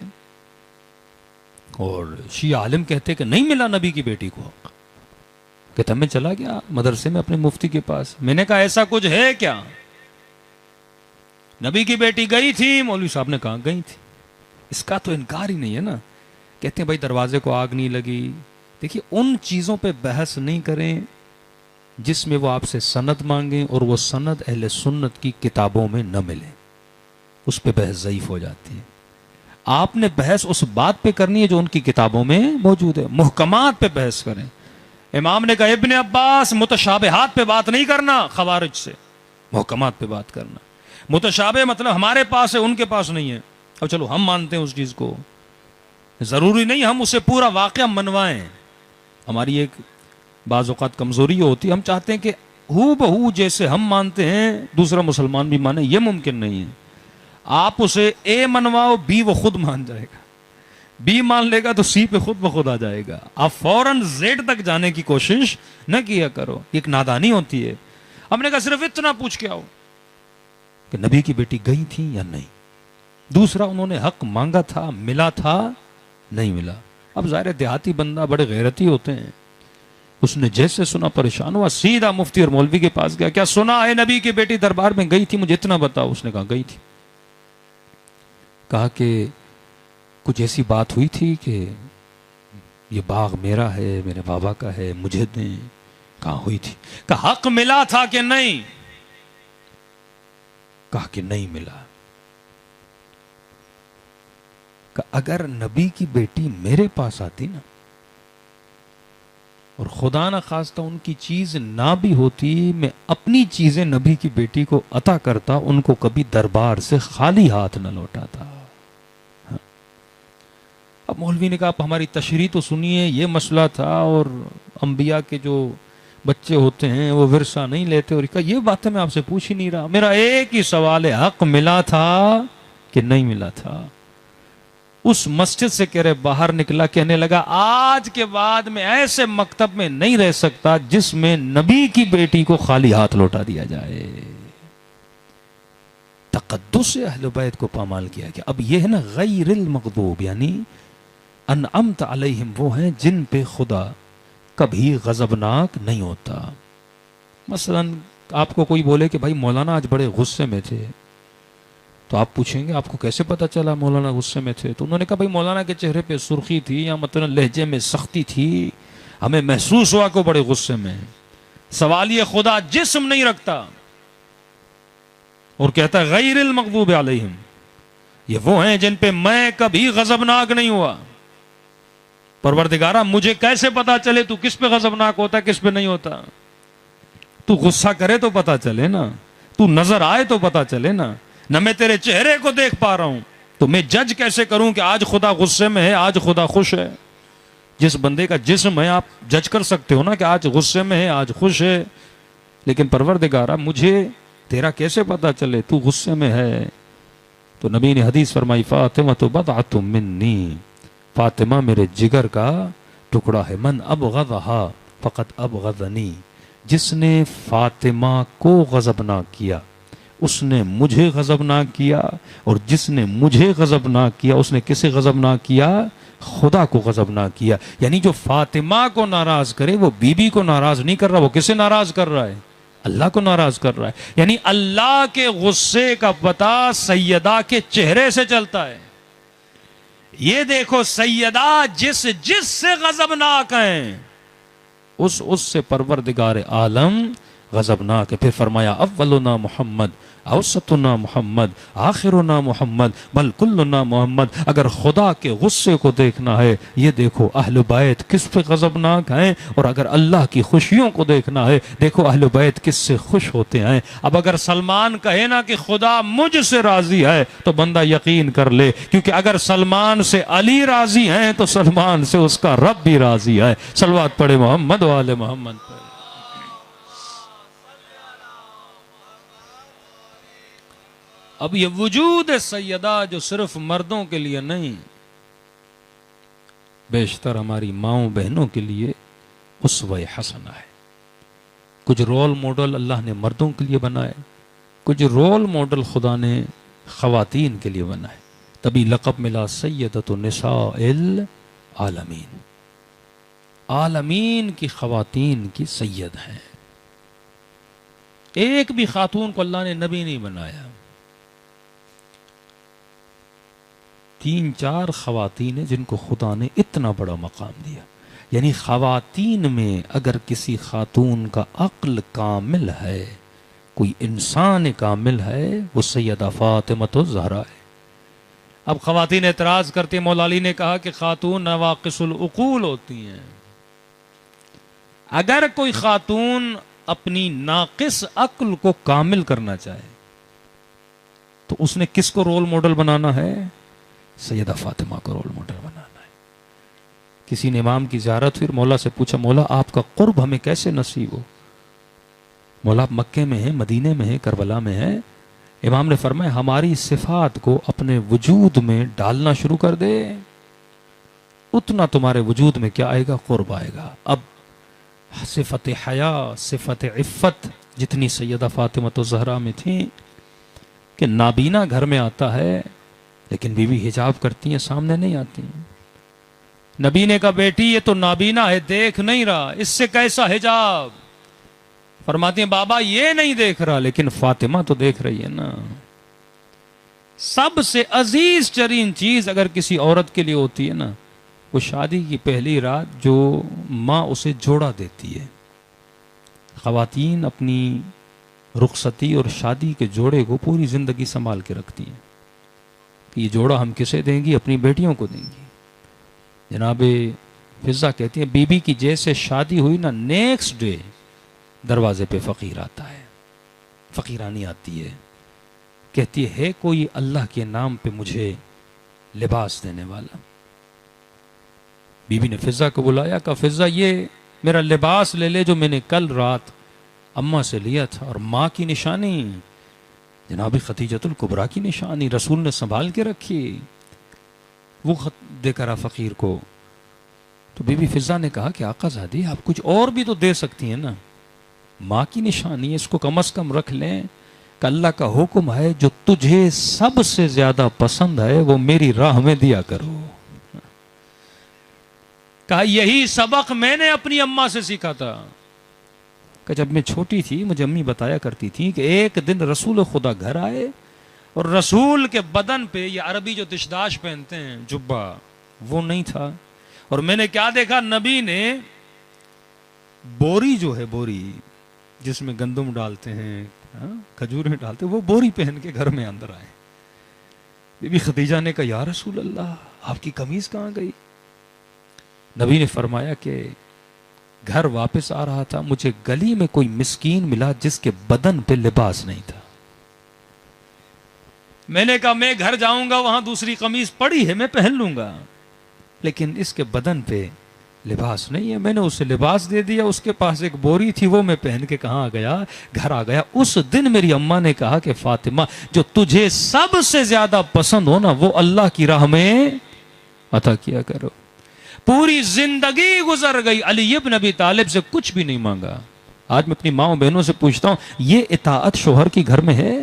اور شیعہ عالم کہتے کہ نہیں ملا نبی کی بیٹی کو حق. کہتا میں چلا گیا مدرسے میں اپنے مفتی کے پاس، میں نے کہا ایسا کچھ ہے کیا؟ نبی کی بیٹی گئی تھی، مولوی صاحب نے کہا گئی تھی. اس کا تو انکار ہی نہیں ہے نا. کہتے ہیں بھائی دروازے کو آگ نہیں لگی. دیکھیے ان چیزوں پہ بحث نہیں کریں جس میں وہ آپ سے سند مانگیں اور وہ سند اہل سنت کی کتابوں میں نہ ملے، اس پہ بحث ضعیف ہو جاتی ہے. آپ نے بحث اس بات پہ کرنی ہے جو ان کی کتابوں میں موجود ہے. محکمات پہ بحث کریں. امام نے کہا ابن عباس متشابہات پہ بات نہیں کرنا خوارج سے، محکمات پہ بات کرنا. متشابہ مطلب ہمارے پاس ہے ان کے پاس نہیں ہے. اب چلو ہم مانتے ہیں اس چیز کو، ضروری نہیں ہم اسے پورا واقعہ منوائیں. ہماری ایک بعض اوقات کمزوری یہ ہوتی ہے، ہم چاہتے ہیں کہ ہو بہو جیسے ہم مانتے ہیں دوسرا مسلمان بھی مانے. یہ ممکن نہیں ہے. آپ اسے اے منواؤ، بی وہ خود مان جائے گا، بی مان لے گا تو سی پہ خود بخود آ جائے گا. آپ فوراً زیڈ تک جانے کی کوشش نہ کیا کرو، ایک نادانی ہوتی ہے. ہم نے کہا صرف اتنا پوچھ کے آؤ کہ نبی کی بیٹی گئی تھی یا نہیں. دوسرا انہوں نے حق مانگا تھا، ملا تھا نہیں ملا. اب ظاہر دیہاتی بندہ بڑے غیرتی ہوتے ہیں، اس نے جیسے سنا پریشان ہوا، سیدھا مفتی اور مولوی کے پاس گیا. کیا سنا ہے نبی کی بیٹی دربار میں گئی تھی؟ مجھے اتنا بتاؤ. اس نے کہا گئی تھی. کہا کہ کچھ ایسی بات ہوئی تھی کہ یہ باغ میرا ہے، میرے بابا کا ہے، مجھے دیں. کہاں ہوئی تھی؟ کہا حق ملا تھا کہ نہیں؟ کہا کہ نہیں ملا. کہ اگر نبی کی بیٹی میرے پاس آتی نا اور خدا نہ خواستہ ان کی چیز نہ بھی ہوتی، میں اپنی چیزیں نبی کی بیٹی کو عطا کرتا، ان کو کبھی دربار سے خالی ہاتھ نہ لوٹاتا. اب مولوی نے کہا آپ ہماری تشریح تو سنیے، یہ مسئلہ تھا اور انبیاء کے جو بچے ہوتے ہیں وہ ورثہ نہیں لیتے. اور کہا یہ بات میں آپ سے پوچھ ہی نہیں رہا، میرا ایک ہی سوال ہے، حق ملا تھا کہ نہیں ملا تھا؟ اس مسجد سے کہہ رہے باہر نکلا، کہنے لگا آج کے بعد میں ایسے مکتب میں نہیں رہ سکتا جس میں نبی کی بیٹی کو خالی ہاتھ لوٹا دیا جائے. تقدس سے اہل بیت کو پامال کیا گیا. اب یہ ہے نا غیر المغضوب، یعنی انعمت علیہم، وہ ہیں جن پہ خدا کبھی غضبناک نہیں ہوتا. مثلا آپ کو کوئی بولے کہ بھائی مولانا آج بڑے غصے میں تھے، تو آپ پوچھیں گے آپ کو کیسے پتا چلا مولانا غصے میں تھے؟ تو انہوں نے کہا بھائی مولانا کے چہرے پہ سرخی تھی یا مثلا لہجے میں سختی تھی، ہمیں محسوس ہوا کہ وہ بڑے غصے میں. سوال یہ خدا جسم نہیں رکھتا اور کہتا ہے غیر المغضوب علیہم، یہ وہ ہیں جن پہ میں کبھی غضبناک نہیں ہوا. پروردگارا مجھے کیسے پتا چلے تو کس پہ غضبناک ہوتا ہے کس پہ نہیں ہوتا؟ تو غصہ کرے تو پتا چلے نا، تو نظر آئے تو پتا چلے نا. نہ میں تیرے چہرے کو دیکھ پا رہا ہوں تو میں جج کیسے کروں کہ آج خدا غصے میں ہے آج خدا خوش ہے؟ جس بندے کا جسم ہے آپ جج کر سکتے ہو نا کہ آج غصے میں ہے آج خوش ہے، لیکن پروردگارا مجھے تیرا کیسے پتا چلے تو غصے میں ہے؟ تو نبی نے حدیث فرمائی فاطمہ تو بضعۃ منی، فاطمہ میرے جگر کا ٹکڑا ہے. من ابغضھا فقط ابغضنی، جس نے فاطمہ کو غضبناک کیا اس نے مجھے غضبناک کیا، اور جس نے مجھے غضبناک کیا اس نے کسے غضبناک کیا؟ خدا کو غضبناک کیا. یعنی جو فاطمہ کو ناراض کرے وہ بی بی کو ناراض نہیں کر رہا، وہ کسے ناراض کر رہا ہے؟ اللہ کو ناراض کر رہا ہے. یعنی اللہ کے غصے کا پتہ سیدہ کے چہرے سے چلتا ہے. یہ دیکھو سیدہ جس سے غضبناک ہیں اس سے پروردگار عالم غضبناک ہے. پھر فرمایا اولنا محمد اوسطنا محمد آخرنا محمد بل کلنا محمد. اگر خدا کے غصے کو دیکھنا ہے یہ دیکھو اہل بیت کس پہ غضبناک ہیں، اور اگر اللہ کی خوشیوں کو دیکھنا ہے دیکھو اہل بیت کس سے خوش ہوتے ہیں. اب اگر سلمان کہے نا کہ خدا مجھ سے راضی ہے تو بندہ یقین کر لے، کیونکہ اگر سلمان سے علی راضی ہیں تو سلمان سے اس کا رب بھی راضی ہے. صلوات پڑھے محمد و آل محمد پر. اب یہ وجود سیدہ جو صرف مردوں کے لیے نہیں، بیشتر ہماری ماؤں بہنوں کے لیے اسوہ حسنہ ہے. کچھ رول ماڈل اللہ نے مردوں کے لیے بنائے، کچھ رول ماڈل خدا نے خواتین کے لیے بنائے. تبھی لقب ملا سیدۃ النساء العالمین. عالمین کی خواتین کی سید ہیں. ایک بھی خاتون کو اللہ نے نبی نہیں بنایا. 3-4 خواتین ہیں جن کو خدا نے اتنا بڑا مقام دیا. یعنی خواتین میں اگر کسی خاتون کا عقل کامل ہے، کوئی انسان کامل ہے، وہ سیدہ فاطمہ الزہرا ہے. اب خواتین اعتراض کرتے ہیں، مولا علی نے کہا کہ خاتون نواقص العقول ہوتی ہیں. اگر کوئی خاتون اپنی ناقص عقل کو کامل کرنا چاہے تو اس نے کس کو رول ماڈل بنانا ہے؟ سیدہ فاطمہ کو رول ماڈل بنانا ہے. کسی نے امام کی زیارت پھر مولا سے پوچھا، مولا آپ کا قرب ہمیں کیسے نصیب ہو؟ مولا آپ مکے میں ہیں، مدینے میں ہیں، کربلا میں ہیں. امام نے فرمایا ہماری صفات کو اپنے وجود میں ڈالنا شروع کر دے، اتنا تمہارے وجود میں کیا آئے گا؟ قرب آئے گا. اب صفت حیا، صفت عفت جتنی سیدہ فاطمہ الزہرا میں تھی کہ نابینا گھر میں آتا ہے لیکن بیوی حجاب کرتی ہیں، سامنے نہیں آتی. نبی نے کہا بیٹی یہ تو نابینا ہے، دیکھ نہیں رہا، اس سے کیسا حجاب؟ فرماتی ہیں بابا یہ نہیں دیکھ رہا لیکن فاطمہ تو دیکھ رہی ہے نا. سب سے عزیز ترین چیز اگر کسی عورت کے لیے ہوتی ہے نا، وہ شادی کی پہلی رات جو ماں اسے جوڑا دیتی ہے. خواتین اپنی رخصتی اور شادی کے جوڑے کو پوری زندگی سنبھال کے رکھتی ہیں کہ یہ جوڑا ہم کسے دیں گی؟ اپنی بیٹیوں کو دیں گی. جناب فضہ کہتی ہیں بی بی کی جیسے شادی ہوئی نا، نیکسٹ ڈے دروازے پہ فقیر آتا ہے، فقیرانی آتی ہے، کہتی ہے کوئی اللہ کے نام پہ مجھے لباس دینے والا. بی بی نے فضہ کو بلایا، کہا فضہ یہ میرا لباس لے لے جو میں نے کل رات اماں سے لیا تھا، اور ماں کی نشانی جناب خدیجۃ الکبریٰ کی نشانی رسول نے سنبھال کے رکھی. وہ خط دے کر فقیر کو. تو بی بی فضہ نے کہا کہ آقا زادی آپ کچھ اور بھی تو دے سکتی ہیں نا، ماں کی نشانی ہے، اس کو کم از کم رکھ لیں. کہ اللہ کا حکم ہے جو تجھے سب سے زیادہ پسند ہے وہ میری راہ میں دیا کرو. کہا یہی سبق میں نے اپنی اماں سے سیکھا تھا. کہ جب میں چھوٹی تھی مجھے امی بتایا کرتی تھی کہ ایک دن رسول خدا گھر آئے اور رسول کے بدن پہ یہ عربی جو دشداش پہنتے ہیں جبہ وہ نہیں تھا، اور میں نے کیا دیکھا؟ نبی نے بوری جو ہے، بوری جس میں گندم ڈالتے ہیں، کھجوریں ڈالتے ہیں، وہ بوری پہن کے گھر میں اندر آئے. بی بی خدیجہ نے کہا یا رسول اللہ آپ کی قمیض کہاں گئی؟ نبی نے فرمایا کہ گھر واپس آ رہا تھا، مجھے گلی میں کوئی مسکین ملا جس کے بدن پہ لباس نہیں تھا. میں نے کہا میں گھر جاؤں گا وہاں دوسری قمیض پڑی ہے میں پہن لوں گا، لیکن اس کے بدن پہ لباس نہیں ہے. میں نے اسے لباس دے دیا، اس کے پاس ایک بوری تھی وہ میں پہن کے کہاں گیا؟ گھر آ گیا. اس دن میری اماں نے کہا کہ فاطمہ جو تجھے سب سے زیادہ پسند ہو نا وہ اللہ کی راہ میں عطا کیا کرو. پوری زندگی گزر گئی، علی ابن ابی طالب سے کچھ بھی نہیں مانگا. آج میں اپنی ماں بہنوں سے پوچھتا ہوں یہ اطاعت شوہر کی گھر میں ہے؟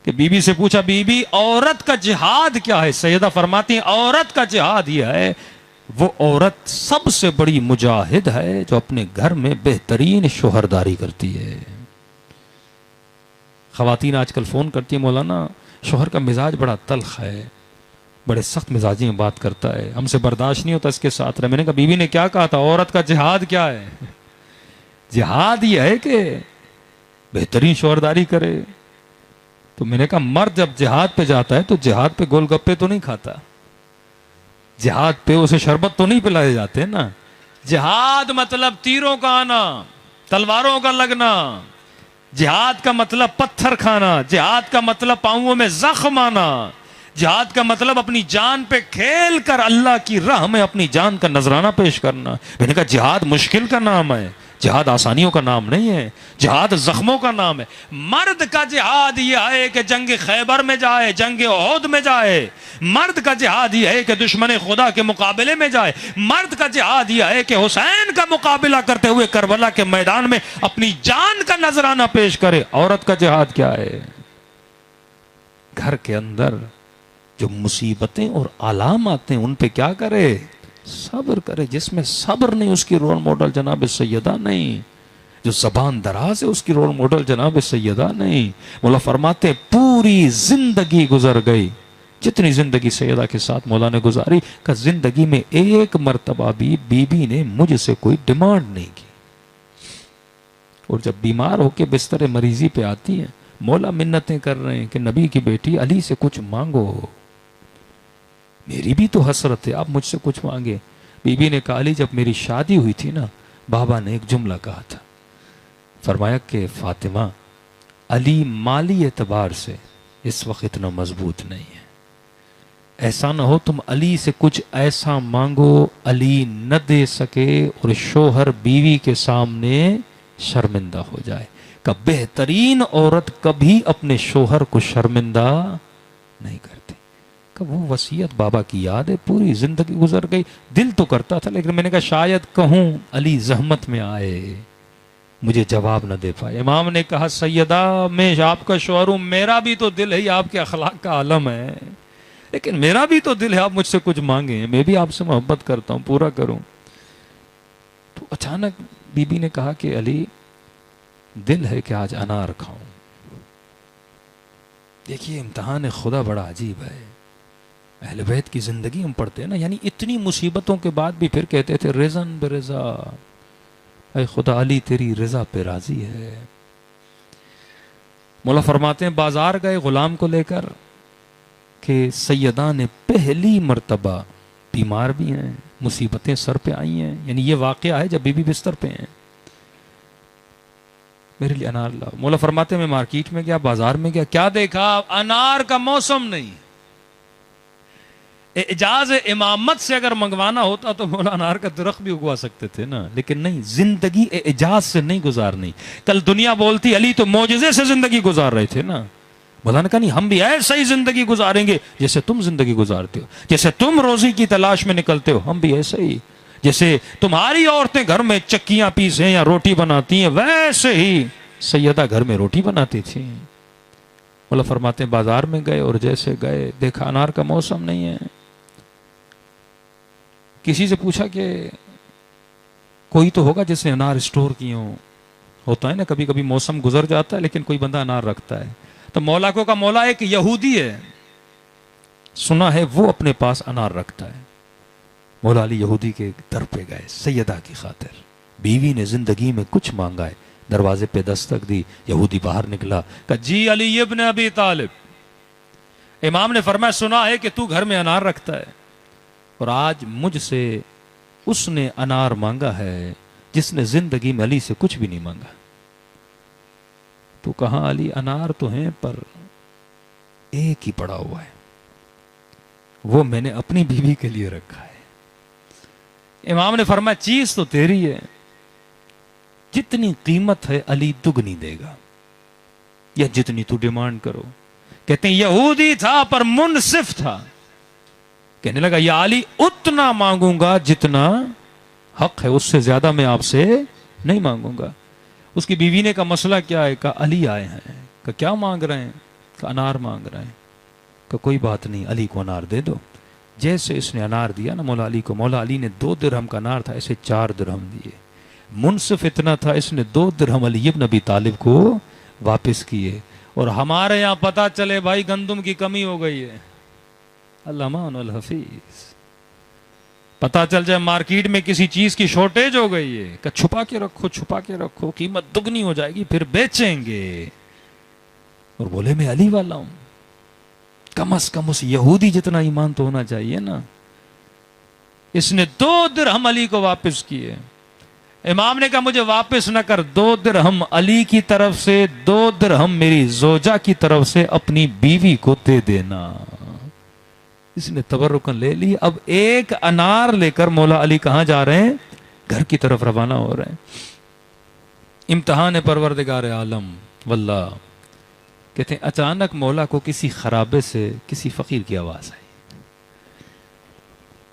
کہ بی بی سے پوچھا بی بی عورت کا جہاد کیا ہے؟ سیدہ فرماتی ہیں عورت کا جہاد یہ ہے، وہ عورت سب سے بڑی مجاہد ہے جو اپنے گھر میں بہترین شوہرداری کرتی ہے. خواتین آج کل فون کرتی ہیں مولانا شوہر کا مزاج بڑا تلخ ہے، بڑے سخت مزاجی میں بات کرتا ہے، ہم سے برداشت نہیں ہوتا اس کے ساتھ رہے. میں نے کہا بی بی نے کیا کہا تھا؟ عورت کا جہاد کیا ہے؟ جہاد یہ ہے کہ بہترین شوہرداری کرے. تو میں نے کہا مرد جب جہاد پہ جاتا ہے تو جہاد پہ گول گپے تو نہیں کھاتا, جہاد پہ اسے شربت تو نہیں پلائے جاتے نا. جہاد مطلب تیروں کا آنا, تلواروں کا لگنا. جہاد کا مطلب پتھر کھانا. جہاد کا مطلب پاؤں میں زخم آنا. جہاد کا مطلب اپنی جان پہ کھیل کر اللہ کی راہ میں اپنی جان کا نذرانہ پیش کرنا. میں نے کہا جہاد مشکل کا نام ہے, جہاد آسانیوں کا نام نہیں ہے, جہاد زخموں کا نام ہے. مرد کا جہاد یہ ہے کہ جنگ خیبر میں جائے, جنگ احد میں جائے. مرد کا جہاد یہ ہے کہ دشمن خدا کے مقابلے میں جائے. مرد کا جہاد یہ ہے کہ حسین کا مقابلہ کرتے ہوئے کربلا کے میدان میں اپنی جان کا نذرانہ پیش کرے. عورت کا جہاد کیا ہے؟ گھر کے اندر جو مصیبتیں اور آلام آتے ہیں ان پہ کیا کرے؟ صبر کرے. جس میں صبر نہیں اس کی رول ماڈل جناب سیدہ نہیں. جو زبان دراز ہے اس کی رول ماڈل جناب سیدہ نہیں. مولا فرماتے ہیں پوری زندگی گزر گئی, جتنی زندگی سیدہ کے ساتھ مولا نے گزاری, کہ زندگی میں ایک مرتبہ بھی بی بی نے مجھ سے کوئی ڈیمانڈ نہیں کی. اور جب بیمار ہو کے بستر مریضی پہ آتی ہیں, مولا منتیں کر رہے ہیں کہ نبی کی بیٹی علی سے کچھ مانگو, میری بھی تو حسرت ہے, آپ مجھ سے کچھ مانگے. بی بی نے کہا علی جب میری شادی ہوئی تھی نا, بابا نے ایک جملہ کہا تھا, فرمایا کہ فاطمہ علی مالی اعتبار سے اس وقت اتنا مضبوط نہیں ہے, ایسا نہ ہو تم علی سے کچھ ایسا مانگو علی نہ دے سکے اور شوہر بیوی کے سامنے شرمندہ ہو جائے. کہ بہترین عورت کبھی اپنے شوہر کو شرمندہ نہیں کرتی. کہ وہ وصیت بابا کی یاد ہے, پوری زندگی گزر گئی. دل تو کرتا تھا لیکن میں نے کہا شاید کہوں علی زحمت میں آئے, مجھے جواب نہ دے پائے. امام نے کہا سیدہ میں آپ کا شوہر ہوں, میرا بھی تو دل ہے, آپ کے اخلاق کا عالم ہے, لیکن میرا بھی تو دل ہے, آپ مجھ سے کچھ مانگیں, میں بھی آپ سے محبت کرتا ہوں, پورا کروں. تو اچانک بی بی نے کہا کہ علی دل ہے کہ آج انار کھاؤں. دیکھیے امتحان خدا بڑا عجیب ہے. اہل بیت کی زندگی ہم پڑھتے ہیں نا, یعنی اتنی مصیبتوں کے بعد بھی پھر کہتے تھے رضن برضا, اے خدا علی تیری رضا پہ راضی ہے. مولا فرماتے ہیں بازار گئے غلام کو لے کر کہ سیدہ نے پہلی مرتبہ, بیمار بھی ہیں, مصیبتیں سر پہ آئی ہیں, یعنی یہ واقعہ ہے جب بی بی بستر پہ ہیں, میرے لیے انار لاؤ. مولا فرماتے ہیں میں مارکیٹ میں گیا, بازار میں گیا, کیا دیکھا؟ انار کا موسم نہیں. اعجاز امامت سے اگر منگوانا ہوتا تو مولا انار کا درخت بھی اگوا سکتے تھے نا, لیکن نہیں, زندگی اعجاز سے نہیں گزارنی. کل دنیا بولتی علی تو معجزے سے زندگی گزار رہے تھے نا, مولا نے کہا نہیں, ہم بھی ایسا ہی زندگی گزاریں گے جیسے تم زندگی گزارتے ہو, جیسے تم روزی کی تلاش میں نکلتے ہو, ہم بھی ایسے ہی, جیسے تمہاری عورتیں گھر میں چکیاں پیسیں یا روٹی بناتی ہیں ویسے ہی سیدہ گھر میں روٹی بناتی تھی. مولا فرماتے ہیں بازار میں گئے اور جیسے گئے دیکھا انار کا موسم نہیں ہے. کسی سے پوچھا کہ کوئی تو ہوگا جس نے انار اسٹور کیے ہوں, ہوتا ہے نا کبھی کبھی موسم گزر جاتا ہے لیکن کوئی بندہ انار رکھتا ہے. تو مولا کو کہا مولا ایک یہودی ہے, سنا ہے وہ اپنے پاس انار رکھتا ہے. مولا علی یہودی کے در پہ گئے سیدہ کی خاطر. بیوی نے زندگی میں کچھ مانگا ہے, دروازے پہ دستک دی, یہودی باہر نکلا, کہا جی علی ابن ابی طالب, امام نے فرمایا سنا ہے کہ تو گھر میں انار رکھتا ہے, اور آج مجھ سے اس نے انار مانگا ہے جس نے زندگی میں علی سے کچھ بھی نہیں مانگا. تو کہا علی انار تو ہیں پر ایک ہی پڑا ہوا ہے, وہ میں نے اپنی بیوی کے لیے رکھا ہے. امام نے فرمایا چیز تو تیری ہے, جتنی قیمت ہے علی دگنی دے گا, یا جتنی تو ڈیمانڈ کرو. کہتے ہیں یہودی تھا پر منصف تھا, کہنے لگا یا علی اتنا مانگوں گا جتنا حق ہے, اس سے زیادہ میں آپ سے نہیں مانگوں گا. اس کی بیوی نے کہا مسئلہ کیا ہے؟ کہا علی آئے ہیں. کہا کیا مانگ رہے ہیں؟ کہا انار مانگ رہے ہیں. کہا کوئی بات نہیں, علی کو انار دے دو. جیسے اس نے انار دیا نا مولا علی کو, مولا علی نے 2 درہم کا انار تھا ایسے 4 درہم دیے. منصف اتنا تھا اس نے 2 درہم علی ابن ابی طالب کو واپس کیے. اور ہمارے یہاں پتا چلے بھائی گندم کی کمی ہو گئی ہے, علامہ الحفیظ پتا چل جائے مارکیٹ میں کسی چیز کی شارٹیج ہو گئی ہے کہ چھپا کے رکھو قیمت دگنی ہو جائے گی پھر بیچیں گے. اور بولے میں علی والا ہوں. کم از کم اس یہودی جتنا ایمان تو ہونا چاہیے نا. اس نے 2 درہم علی کو واپس کیے. امام نے کہا مجھے واپس نہ کر، 2 درہم علی کی طرف سے، 2 درہم میری زوجہ کی طرف سے اپنی بیوی کو دے دینا. اس نے تبرکن لے لی. اب ایک انار لے کر مولا علی کہاں جا رہے ہیں؟ گھر کی طرف روانہ ہو رہے ہیں. امتحان پروردگار عالم. واللہ کہتے ہیں اچانک مولا کو کسی خرابے سے کسی فقیر کی آواز آئی.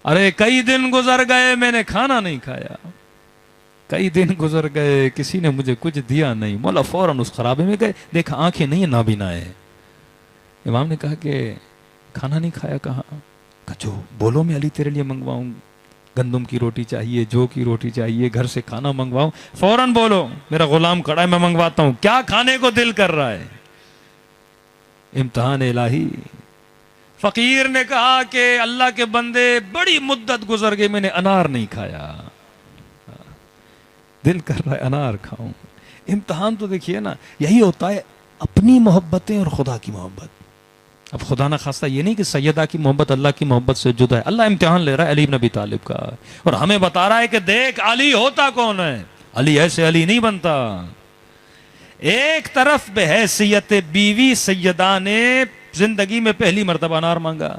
ارے کئی دن گزر گئے میں نے کھانا نہیں کھایا، کئی دن گزر گئے کسی نے مجھے کچھ دیا نہیں. مولا فوراً اس خرابے میں گئے، دیکھا آنکھیں نہیں ہیں نابینا ہے. امام نے کہا کہ کھانا نہیں کھایا؟ کہا جو بولو میں علی تیرے لیے منگواؤں. گندم کی روٹی چاہیے، جو کی روٹی چاہیے، گھر سے کھانا منگواؤں، فوراً بولو، میرا غلام کھڑا ہے میں منگواتا ہوں. کیا کھانے کو دل کر رہا ہے؟ امتحان الہی. فقیر نے کہا کہ اللہ کے بندے بڑی مدت گزر گئی میں نے انار نہیں کھایا، دل کر رہا ہے انار کھاؤں. امتحان تو دیکھیے نا، یہی ہوتا ہے اپنی محبتیں اور خدا کی محبت. اب خدا نہ خواستہ یہ نہیں کہ سیدہ کی محبت اللہ کی محبت سے جدا ہے. اللہ امتحان لے رہا ہے علی بن ابی طالب کا، اور ہمیں بتا رہا ہے کہ دیکھ علی ہوتا کون ہے. علی ایسے علی نہیں بنتا. ایک طرف بحیثیت بیوی سیدہ نے زندگی میں پہلی مرتبہ انار مانگا.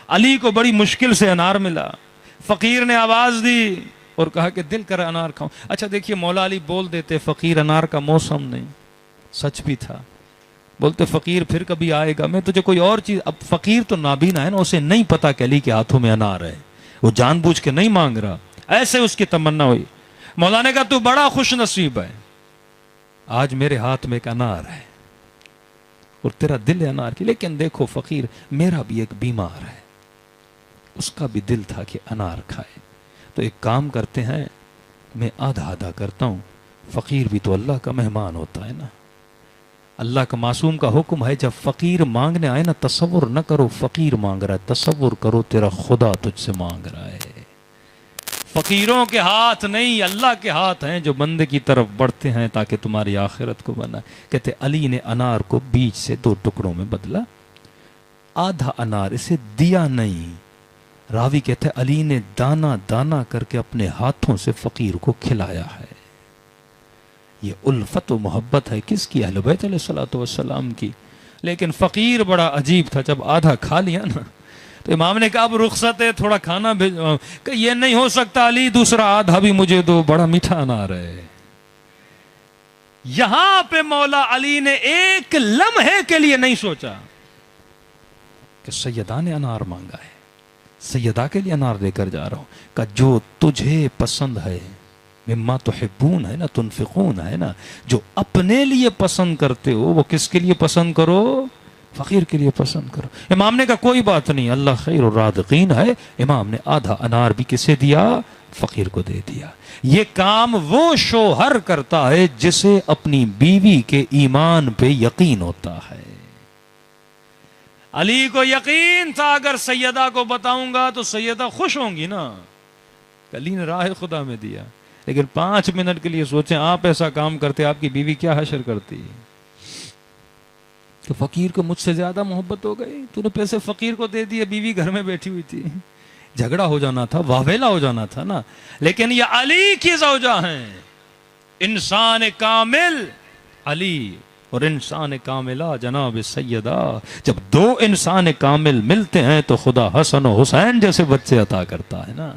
علی کو بڑی مشکل سے انار ملا. فقیر نے آواز دی اور کہا کہ دل کر انار کھاؤں. اچھا دیکھیے مولا علی بول دیتے فقیر انار کا موسم نہیں، سچ بھی تھا. بولتے فقیر پھر کبھی آئے گا، میں تجھے کوئی اور چیز. اب فقیر تو نابینا ہے نا، اسے نہیں پتا کہ علی کے ہاتھوں میں انار ہے، وہ جان بوجھ کے نہیں مانگ رہا. ایسے اس کی تمنا ہوئی. مولا نے کہا تو بڑا خوش نصیب ہے، آج میرے ہاتھ میں ایک انار ہے اور تیرا دل ہے انار کی. لیکن دیکھو فقیر، میرا بھی ایک بیمار ہے، اس کا بھی دل تھا کہ انار کھائے. تو ایک کام کرتے ہیں، میں آدھا آدھا کرتا ہوں. فقیر بھی تو اللہ کا مہمان ہوتا ہے نا. اللہ کا معصوم کا حکم ہے جب فقیر مانگنے آئے نا، تصور نہ کرو فقیر مانگ رہا ہے، تصور کرو تیرا خدا تجھ سے مانگ رہا ہے. فقیروں کے ہاتھ نہیں، اللہ کے ہاتھ ہیں جو بندے کی طرف بڑھتے ہیں تاکہ تمہاری آخرت کو بنا. کہتے علی نے انار کو بیچ سے 2 ٹکڑوں میں بدلا. آدھا انار اسے دیا نہیں. راوی کہتے علی نے دانا دانا کر کے اپنے ہاتھوں سے فقیر کو کھلایا ہے. یہ الفت و محبت ہے کس کی؟ اہل بیت علیہ الصلوۃ والسلام کی. لیکن فقیر بڑا عجیب تھا، جب آدھا کھا لیا نا تو امام نے کہا اب رخصت ہے، تھوڑا کھانا بھیجو. کہ یہ نہیں ہو سکتا علی، دوسرا آدھا بھی مجھے دو، بڑا میٹھا انار ہے. یہاں پہ مولا علی نے ایک لمحے کے لیے نہیں سوچا کہ سیدہ نے انار مانگا ہے، سیدہ کے لیے انار لے کر جا رہا ہوں. کہ جو تجھے پسند ہے، مما تحبون ہے نا، تنفقون ہے نا، جو اپنے لیے پسند کرتے ہو وہ کس کے لیے پسند کرو؟ فقیر کے لیے پسند کرو. امام نے کہا کوئی بات نہیں، اللہ خیر الرازقین ہے. امام نے آدھا انار بھی کسے دیا؟ فقیر کو دے دیا. یہ کام وہ شوہر کرتا ہے جسے اپنی بیوی کے ایمان پہ یقین ہوتا ہے. علی کو یقین تھا اگر سیدہ کو بتاؤں گا تو سیدہ خوش ہوں گی نا. علی نے راہ خدا میں دیا. لیکن 5 منٹ کے لیے سوچیں آپ ایسا کام کرتے آپ کی بیوی کیا حشر کرتی؟ تو فقیر کو مجھ سے زیادہ محبت ہو گئی، تو نے پیسے فقیر کو دے دیے، بیوی گھر میں بیٹھی ہوئی تھی. جھگڑا ہو جانا تھا، واویلا ہو جانا تھا نا. لیکن یہ علی کی زوجہ ہیں. انسان کامل علی اور انسان کاملہ جناب سیدہ. جب 2 انسان کامل ملتے ہیں تو خدا حسن و حسین جیسے بچے عطا کرتا ہے نا.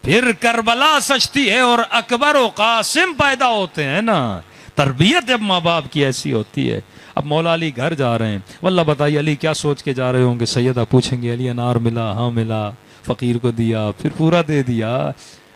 پھر کربلا سجتی ہے اور اکبر و قاسم پیدا ہوتے ہیں نا. تربیت جب ماں باپ کی ایسی ہوتی ہے. اب مولا علی گھر جا رہے ہیں. واللہ بتائیے علی کیا سوچ کے جا رہے ہوں گے؟ سیدہ پوچھیں گے علی انار ملا؟ ہاں ملا. فقیر کو دیا، پھر پورا دے دیا.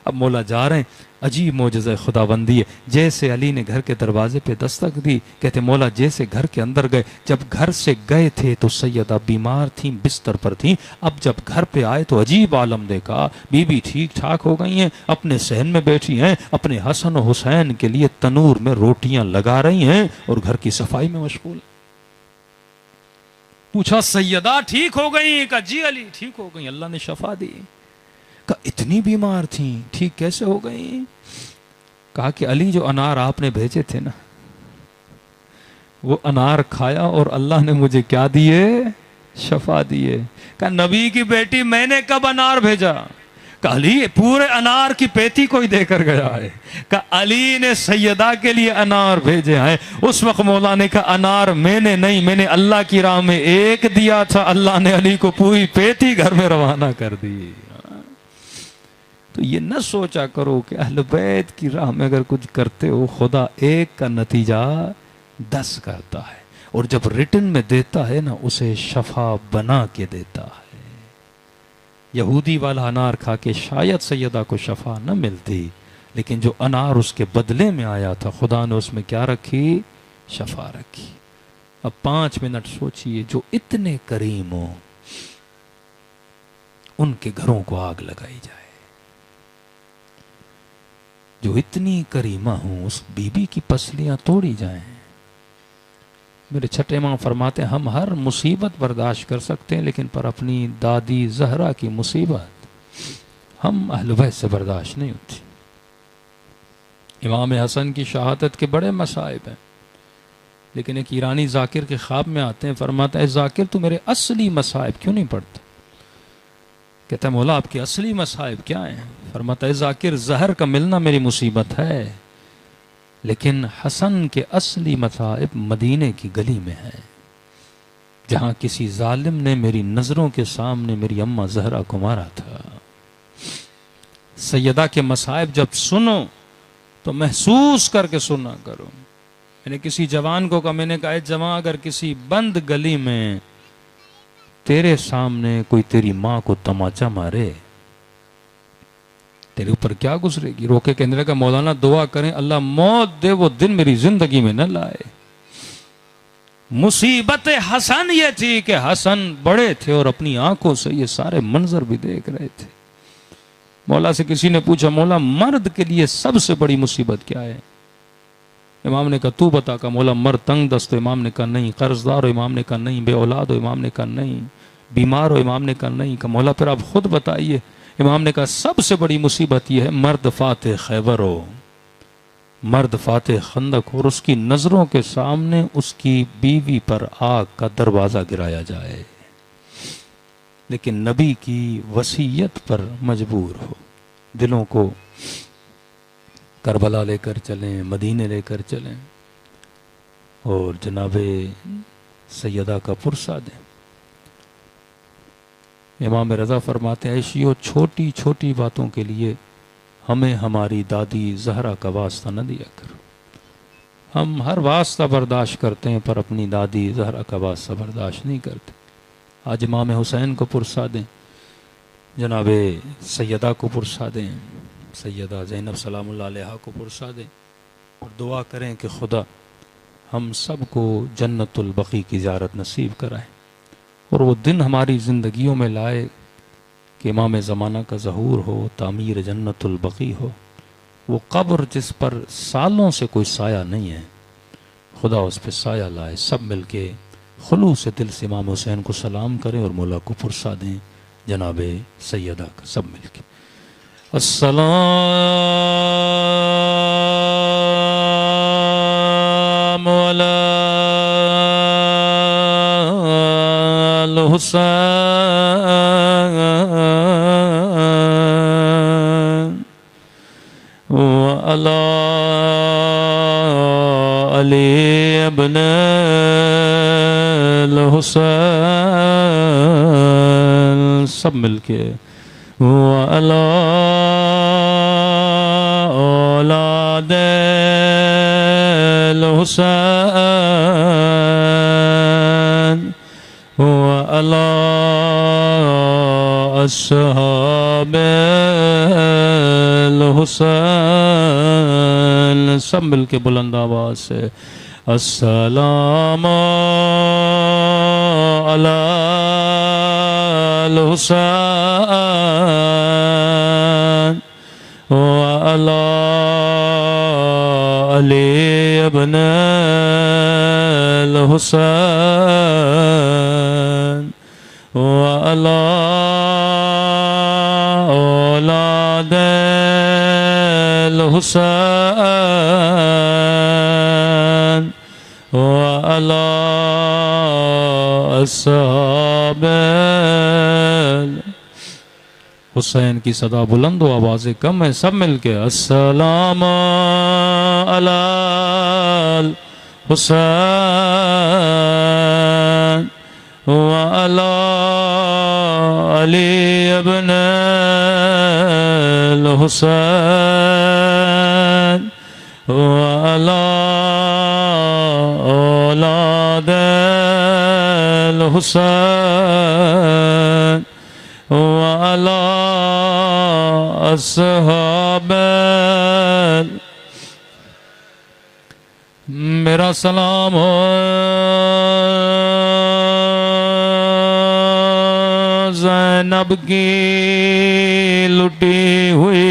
اب مولا جا رہے ہیں. عجیب معجزہ خدا بندی ہے. جیسے علی نے گھر کے دروازے پہ دستک دی، کہتے مولا جیسے گھر کے اندر گئے، جب گھر سے گئے تھے تو سیدہ بیمار تھیں، بستر پر تھیں. اب جب گھر پہ آئے تو عجیب عالم دیکھا. بیوی ٹھیک ٹھاک ہو گئی ہیں، اپنے صحن میں بیٹھی ہیں، اپنے حسن و حسین کے لیے تنور میں روٹیاں لگا رہی ہیں اور گھر کی صفائی میں مشغول. پوچھا سیدہ ٹھیک ہو گئی؟ کہا جی علی ٹھیک ہو گئی، اللہ نے شفا دی. کہا اتنی بیمار تھیں، ٹھیک کیسے ہو گئی؟ کہا کہ علی جو انار آپ نے بھیجے تھے نا، وہ انار کھایا اور اللہ نے مجھے کیا دیے؟ شفا دیے۔ کہا نبی کی بیٹی میں نے کب انار بھیجا؟ کہا علی پورے انار کی پیتی کوئی دے کر گیا ہے۔ کہا علی نے سیدہ کے لیے انار بھیجے ہیں۔ اس وقت مولا نے کہا انار میں نے نہیں، میں نے اللہ کی راہ میں ایک دیا تھا، اللہ نے علی کو پوری پیتی گھر میں روانہ کر دی۔ تو یہ نہ سوچا کرو کہ اہل بیت کی راہ میں اگر کچھ کرتے ہو خدا ایک کا نتیجہ 10 کرتا ہے، اور جب ریٹن میں دیتا ہے نا اسے شفا بنا کے دیتا ہے۔ یہودی والا انار کھا کے شاید سیدہ کو شفا نہ ملتی، لیکن جو انار اس کے بدلے میں آیا تھا خدا نے اس میں کیا رکھی؟ شفا رکھی۔ اب 5 منٹ سوچئے، جو اتنے کریم ہوں ان کے گھروں کو آگ لگائی جائے، جو اتنی کریمہ ہوں اس بی بی کی پسلیاں توڑی جائیں۔ میرے چھٹے امام فرماتے ہیں ہم ہر مصیبت برداشت کر سکتے ہیں، لیکن پر اپنی دادی زہرا کی مصیبت ہم اہل بیت سے برداشت نہیں ہوتی۔ امام حسن کی شہادت کے بڑے مصائب ہیں، لیکن ایک ایرانی ذاکر کے خواب میں آتے ہیں، فرماتا ہے ذاکر تو میرے اصلی مصائب کیوں نہیں پڑھتا؟ کہتا ہے مولا آپ کے اصلی مصائب کیا ہیں؟ فرماتا ہے ذاکر زہر کا ملنا میری مصیبت ہے، لیکن حسن کے اصلی مصائب مدینے کی گلی میں ہے، جہاں کسی ظالم نے میری نظروں کے سامنے میری اماں زہرا کو مارا تھا۔ سیدہ کے مصائب جب سنو تو محسوس کر کے سنا کرو۔ میں نے کسی جوان کو کہا، میں نے کہا اے جوان اگر کسی بند گلی میں تیرے سامنے کوئی تیری ماں کو تماچا مارے تیرے اوپر کیا گزرے گی؟ روکے کہنے لگا مولانا دعا کریں اللہ موت دے وہ دن میری زندگی میں نہ لائے۔ مصیبت حسن یہ تھی کہ حسن بڑے تھے اور اپنی آنکھوں سے یہ سارے منظر بھی دیکھ رہے تھے۔ مولا سے کسی نے پوچھا مولا مرد کے لیے سب سے بڑی مصیبت کیا ہے؟ امام نے کہا تو بتا۔ کہ مولا مرد تنگ دست ہو؟ امام نے کہا نہیں۔ قرض دار ہو؟ امام نے کہا نہیں۔ بے اولاد ہو؟ امام نے کہا نہیں۔ بیمار ہو؟ امام نے کہا نہیں۔ کہ مولا پھر آپ خود بتائیے۔ امام نے کہا سب سے بڑی مصیبت یہ ہے مرد فاتح خیبر ہو، مرد فاتح خندق ہو اور اس کی نظروں کے سامنے اس کی بیوی پر آگ کا دروازہ گرایا جائے، لیکن نبی کی وصیت پر مجبور ہو۔ دلوں کو کربلا لے کر چلیں، مدینے لے کر چلیں اور جناب سیدہ کا پرسہ دیں۔ امام رضا فرماتے ہیں عائشیو چھوٹی چھوٹی باتوں کے لیے ہمیں ہماری دادی زہرا کا واسطہ نہ دیا کرو۔ ہم ہر واسطہ برداشت کرتے ہیں پر اپنی دادی زہرا کا واسطہ برداشت نہیں کرتے۔ آج امام حسین کو پرسہ دیں، جناب سیدہ کو پرسہ دیں، سیدہ زینب سلام اللہ علیہا کو پرسہ دیں، اور دعا کریں کہ خدا ہم سب کو جنت البقیع کی زیارت نصیب کرائے، اور وہ دن ہماری زندگیوں میں لائے کہ امام زمانہ کا ظہور ہو، تعمیر جنت البقیع ہو، وہ قبر جس پر سالوں سے کوئی سایہ نہیں ہے خدا اس پہ سایہ لائے۔ سب مل کے خلوص دل سے امام حسین کو سلام کریں اور مولا کو پرسہ دیں جناب سیدہ کا، سب مل کے السلام علی الحسین وعلی علی ابن الحسین، سب مل کے وعلی اولاد الحسین وعلی اصحاب الحسین، سب مل کے بلند آواز سے السلام علی الحسین وعلی علی ابن الحسین وعلی الحسین وعلى أصحاب حسین کی صدا بلند و آوازیں کم ہیں، سب مل کے السلام علی الحسین وعلی علی ابن الحسین وعلی اولاد الحسین وعلی اصحاب میرا سلام ہو زینب کی لٹی ہوئی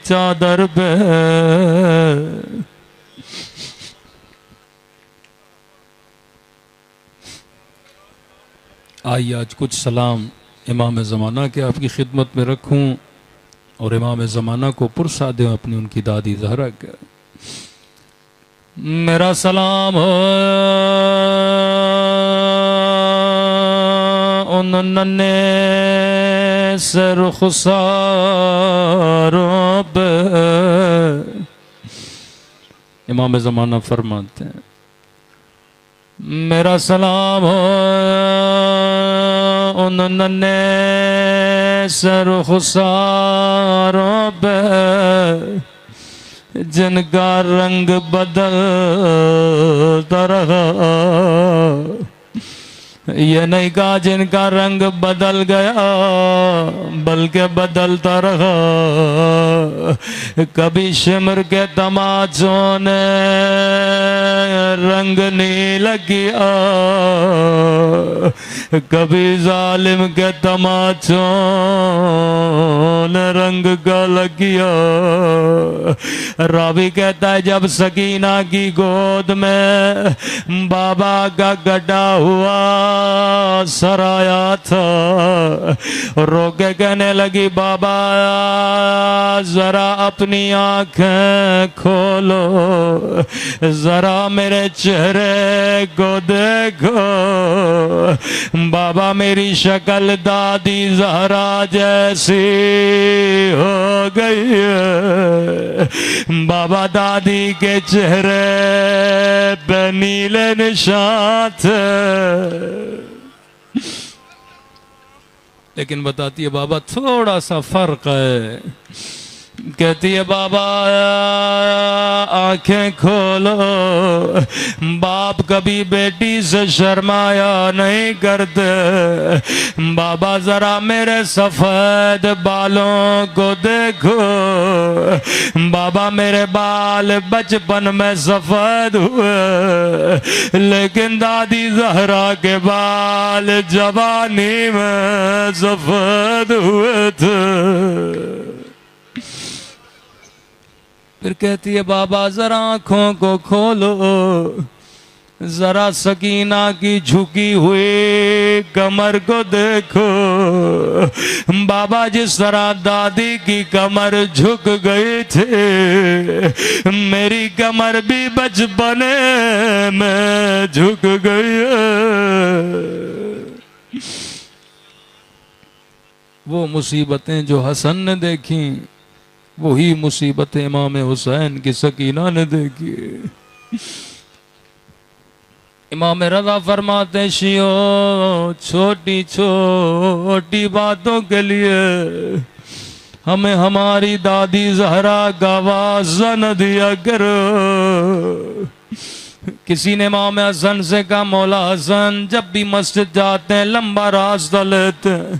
چادر پہ آئیے آج کچھ سلام امام زمانہ کے آپ کی خدمت میں رکھوں اور امام زمانہ کو پرسا دیں اپنی ان کی دادی زہرا کے. میرا سلام ہو ان ننے سے رخساروں پہ. امام زمانہ فرماتے ہیں میرا سلام ہو ان ننے سے رخساروں پہ جن کا رنگ بدلتا رہا. یہ نہیں کہا جن کا رنگ بدل گیا بلکہ بدلتا رہا. کبھی شمر کے تماچوں نے رنگ نیلا کیا کبھی ظالم کے تماچوں نے رنگ کالا کیا. راوی کہتا ہے جب سکینہ کی گود میں بابا کا گڈا ہوا سر آیا تھا رو کے کہنے لگی بابا ذرا اپنی آنکھیں کھولو ذرا میرے چہرے کو دیکھو. بابا میری شکل دادی زہرا جیسی ہو گئی ہے. بابا دادی کے چہرے پہ نیلے نشان تھے لیکن بتاتی ہے بابا تھوڑا سا فرق ہے. کہتی ہے بابا آنکھیں کھولو. باپ کبھی بیٹی سے شرمایا نہیں کرتے. بابا ذرا میرے سفید بالوں کو دیکھو. بابا میرے بال بچپن میں سفید ہوئے لیکن دادی زہرا کے بال جوانی میں سفید ہوئے تھے. پھر کہتی ہے بابا ذرا آنکھوں کو کھولو ذرا سکینہ کی جھکی ہوئی کمر کو دیکھو. بابا جس طرح دادی کی کمر جھک گئی تھی میری کمر بھی بچپنے میں جھک گئی ہے. وہ مصیبتیں جو حسن نے دیکھیں وہی مصیبت امام حسین کی سکینہ نے دیکھی. امام رضا فرماتے شیعو چھوٹی چھوٹی باتوں کے لیے ہمیں ہماری دادی زہرا کا واسطہ نہ دیا کرو. کسی نے امام حسن سے کہا مولا حسن جب بھی مسجد جاتے ہیں لمبا راستہ لیتے ہیں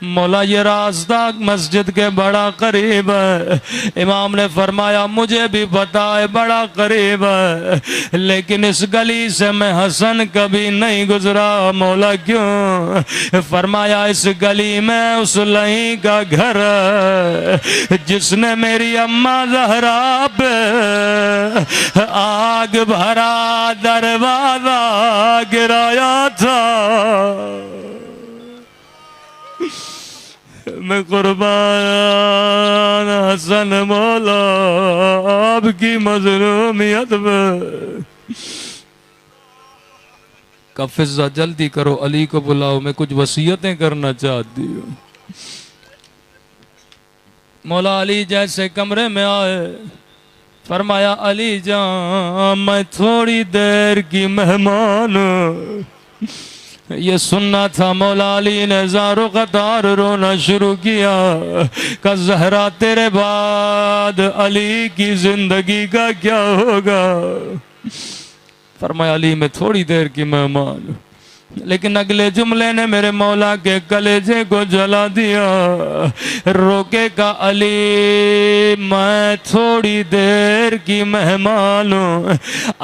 مولا یہ راستہ مسجد کے بڑا قریب ہے. امام نے فرمایا مجھے بھی پتا ہے بڑا قریب ہے لیکن اس گلی سے میں حسن کبھی نہیں گزرا. مولا کیوں؟ فرمایا اس گلی میں اس لئی کا گھر ہے جس نے میری اماں زہرا پہ آگ بھرا دروازہ گرایا تھا. میں قربان حسن مولا آپ کی مظلومیت میں کفزہ جلدی کرو، علی کو بلاؤ، میں کچھ وصیتیں کرنا چاہتی ہوں۔ مولا علی جیسے کمرے میں آئے، فرمایا علی جان میں تھوڑی دیر کی مہمان ہوں۔ یہ سننا تھا، مولا علی نے زارو قطار رونا شروع کیا کہ زہرا تیرے بعد علی کی زندگی کا کیا ہوگا؟ فرمایا علی میں تھوڑی دیر کی مہمان ہوں، لیکن اگلے جملے نے میرے مولا کے کلیجے کو جلا دیا۔ روکے کا علی میں تھوڑی دیر کی مہمان ہوں،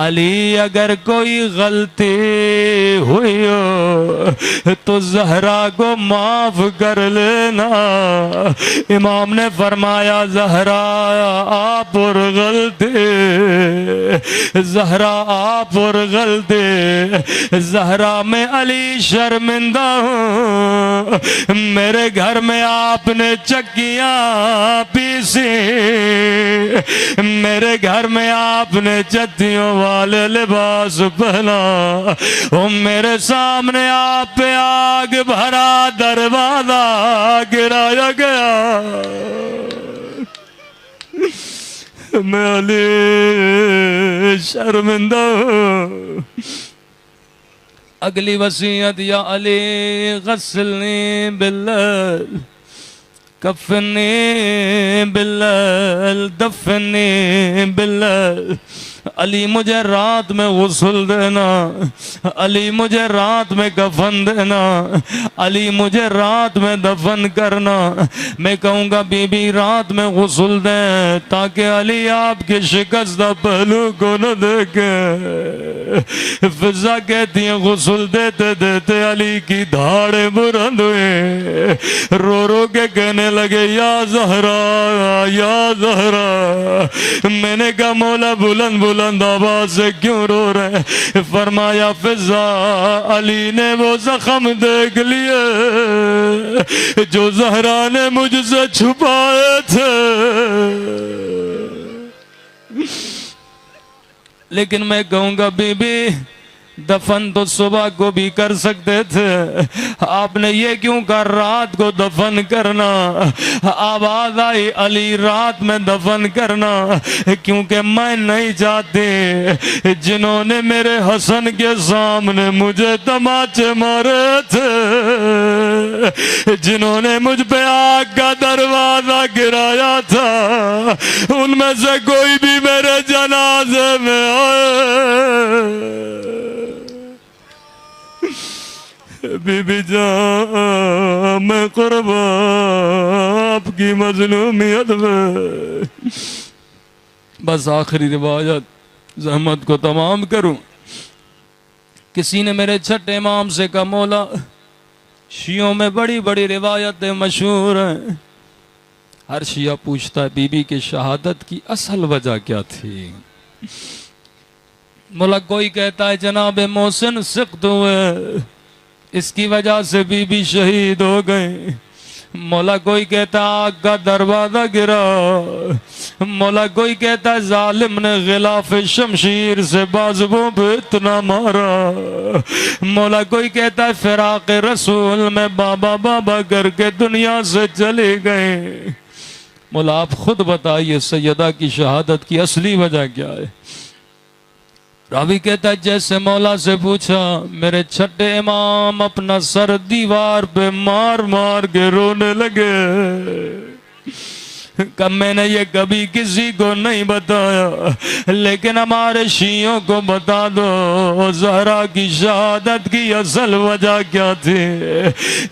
علی اگر کوئی غلطی ہوئی ہو تو زہرا کو معاف کر لینا۔ امام نے فرمایا زہرا آپ پر غلطی، زہرا آپ پر غلطی، زہرا میں علی شرمندہ ہوں، میرے گھر میں آپ نے چکیاں پیسی، میرے گھر میں آپ نے چتیوں والے لباس پہنا، میرے سامنے آپ پہ آگ بھرا دروازہ گرایا گیا، میں علی شرمندہ ہوں۔ اگلی وصیت یا علی غسلنی باللیل کفنی باللیل دفنی باللیل، علی مجھے رات میں غسل دینا، علی مجھے رات میں کفن دینا، علی مجھے رات میں دفن کرنا۔ میں کہوں گا بی بی رات میں غسل دیں تاکہ علی آپ کے شکستہ پہلو کو نہ دیکھیں۔ فضا کہتی ہیں غسل دیتے دیتے علی کی دھاڑیں بلند ہوئے، رو رو کے کہنے لگے یا زہرا یا زہرا۔ میں نے کہا مولا بلند بلند آواز سے کیوں رو رہے؟ فرمایا فضا علی نے وہ زخم دیکھ لیے جو زہرا نے مجھ سے چھپائے تھے، لیکن میں کہوں گا بی بی دفن تو صبح کو بھی کر سکتے تھے، آپ نے یہ کیوں کہا رات کو دفن کرنا؟ آواز آئی علی رات میں دفن کرنا، کیونکہ میں نہیں چاہتی جنہوں نے میرے حسن کے سامنے مجھے تماچے مارے تھے، جنہوں نے مجھ پہ آگ کا دروازہ گرایا تھا، ان میں سے کوئی بھی میرے جنازے میں آئے۔ بی بی جان میں قربان آپ کی مظلومیت میں۔ بس آخری روایت زحمت کو تمام کروں۔ کسی نے میرے چھٹے امام سے کہا مولا شیعوں میں بڑی بڑی روایتیں مشہور ہیں، ہر شیعہ پوچھتا ہے بی بی کی شہادت کی اصل وجہ کیا تھی؟ مولا کوئی کہتا ہے جناب محسن سخت ہوئے اس کی وجہ سے بی بی شہید ہو گئے، مولا کوئی کہتا آگ کا دروازہ گرا، مولا کوئی کہتا ظالم نے غلاف شمشیر سے بازووں پہ اتنا مارا، مولا کوئی کہتا فراق رسول میں بابا بابا کر کے دنیا سے چلے گئے۔ مولا آپ خود بتائیے سیدہ کی شہادت کی اصلی وجہ کیا ہے؟ راوی کہتا ہے جیسے مولا سے پوچھا میرے چھٹے امام اپنا سر دیوار پہ مار مار کے رونے لگے کہ میں نے یہ کبھی کسی کو نہیں بتایا، لیکن ہمارے شیعوں کو بتا دو زہرا کی شہادت کی اصل وجہ کیا تھی۔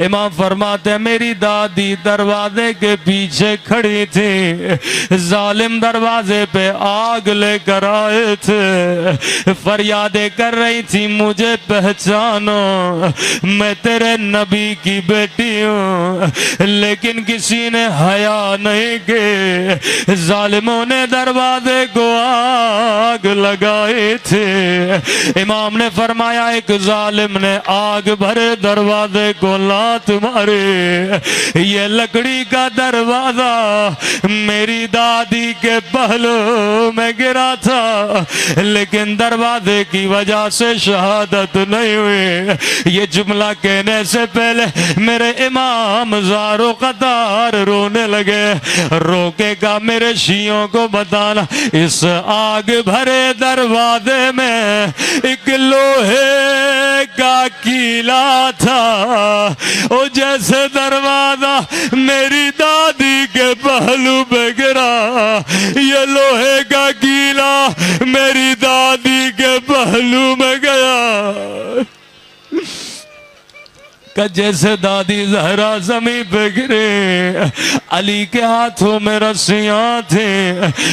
امام فرماتے ہیں میری دادی دروازے کے پیچھے کھڑی تھی، ظالم دروازے پہ آگ لے کر آئے تھے، فریادیں کر رہی تھی مجھے پہچانو میں تیرے نبی کی بیٹی ہوں، لیکن کسی نے حیا نہیں کی، ظالموں نے دروازے کو آگ لگائے تھے. امام نے فرمایا ایک ظالم نے آگ بھرے دروازے کو لات مارے. یہ لکڑی کا دروازہ میری دادی کے پہلو میں گرا تھا لیکن دروازے کی وجہ سے شہادت نہیں ہوئی. یہ جملہ کہنے سے پہلے میرے امام زارو قطار رونے لگے. روکے گا میرے شیعوں کو بتانا اس آگ بھرے دروازے میں ایک لوہے کا کیلا تھا. او جیسے دروازہ میری دادی کے پہلو پہ گرا یہ لوہے کا کیلا میری دادی کے پہلو میں گیا کہ جیسے دادی زہرا زمین پہ گرے. علی کے ہاتھوں میں رسیاں تھے.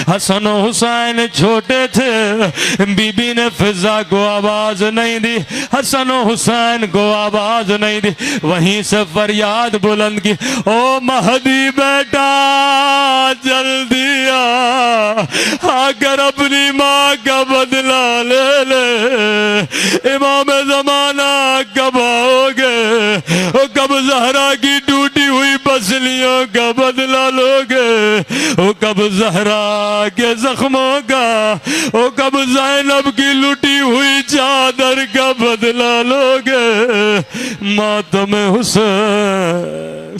حسن و حسین چھوٹے تھے. بی بی نے فضا کو آواز نہیں دی, حسن و حسین کو آواز نہیں دی. وہیں سے فریاد بلند کی او مہدی بیٹا جلدی آ کر اپنی ماں کا بدلہ لے لے. امام زمانہ کب آؤ گے؟ کب زہرا کی ٹوٹی ہوئی پسلیوں کا بدلہ لوگے؟ کب زہرا کے زخموں کا, کب زینب کی لٹی ہوئی چادر کا بدلہ لوگے؟ ماتم حسین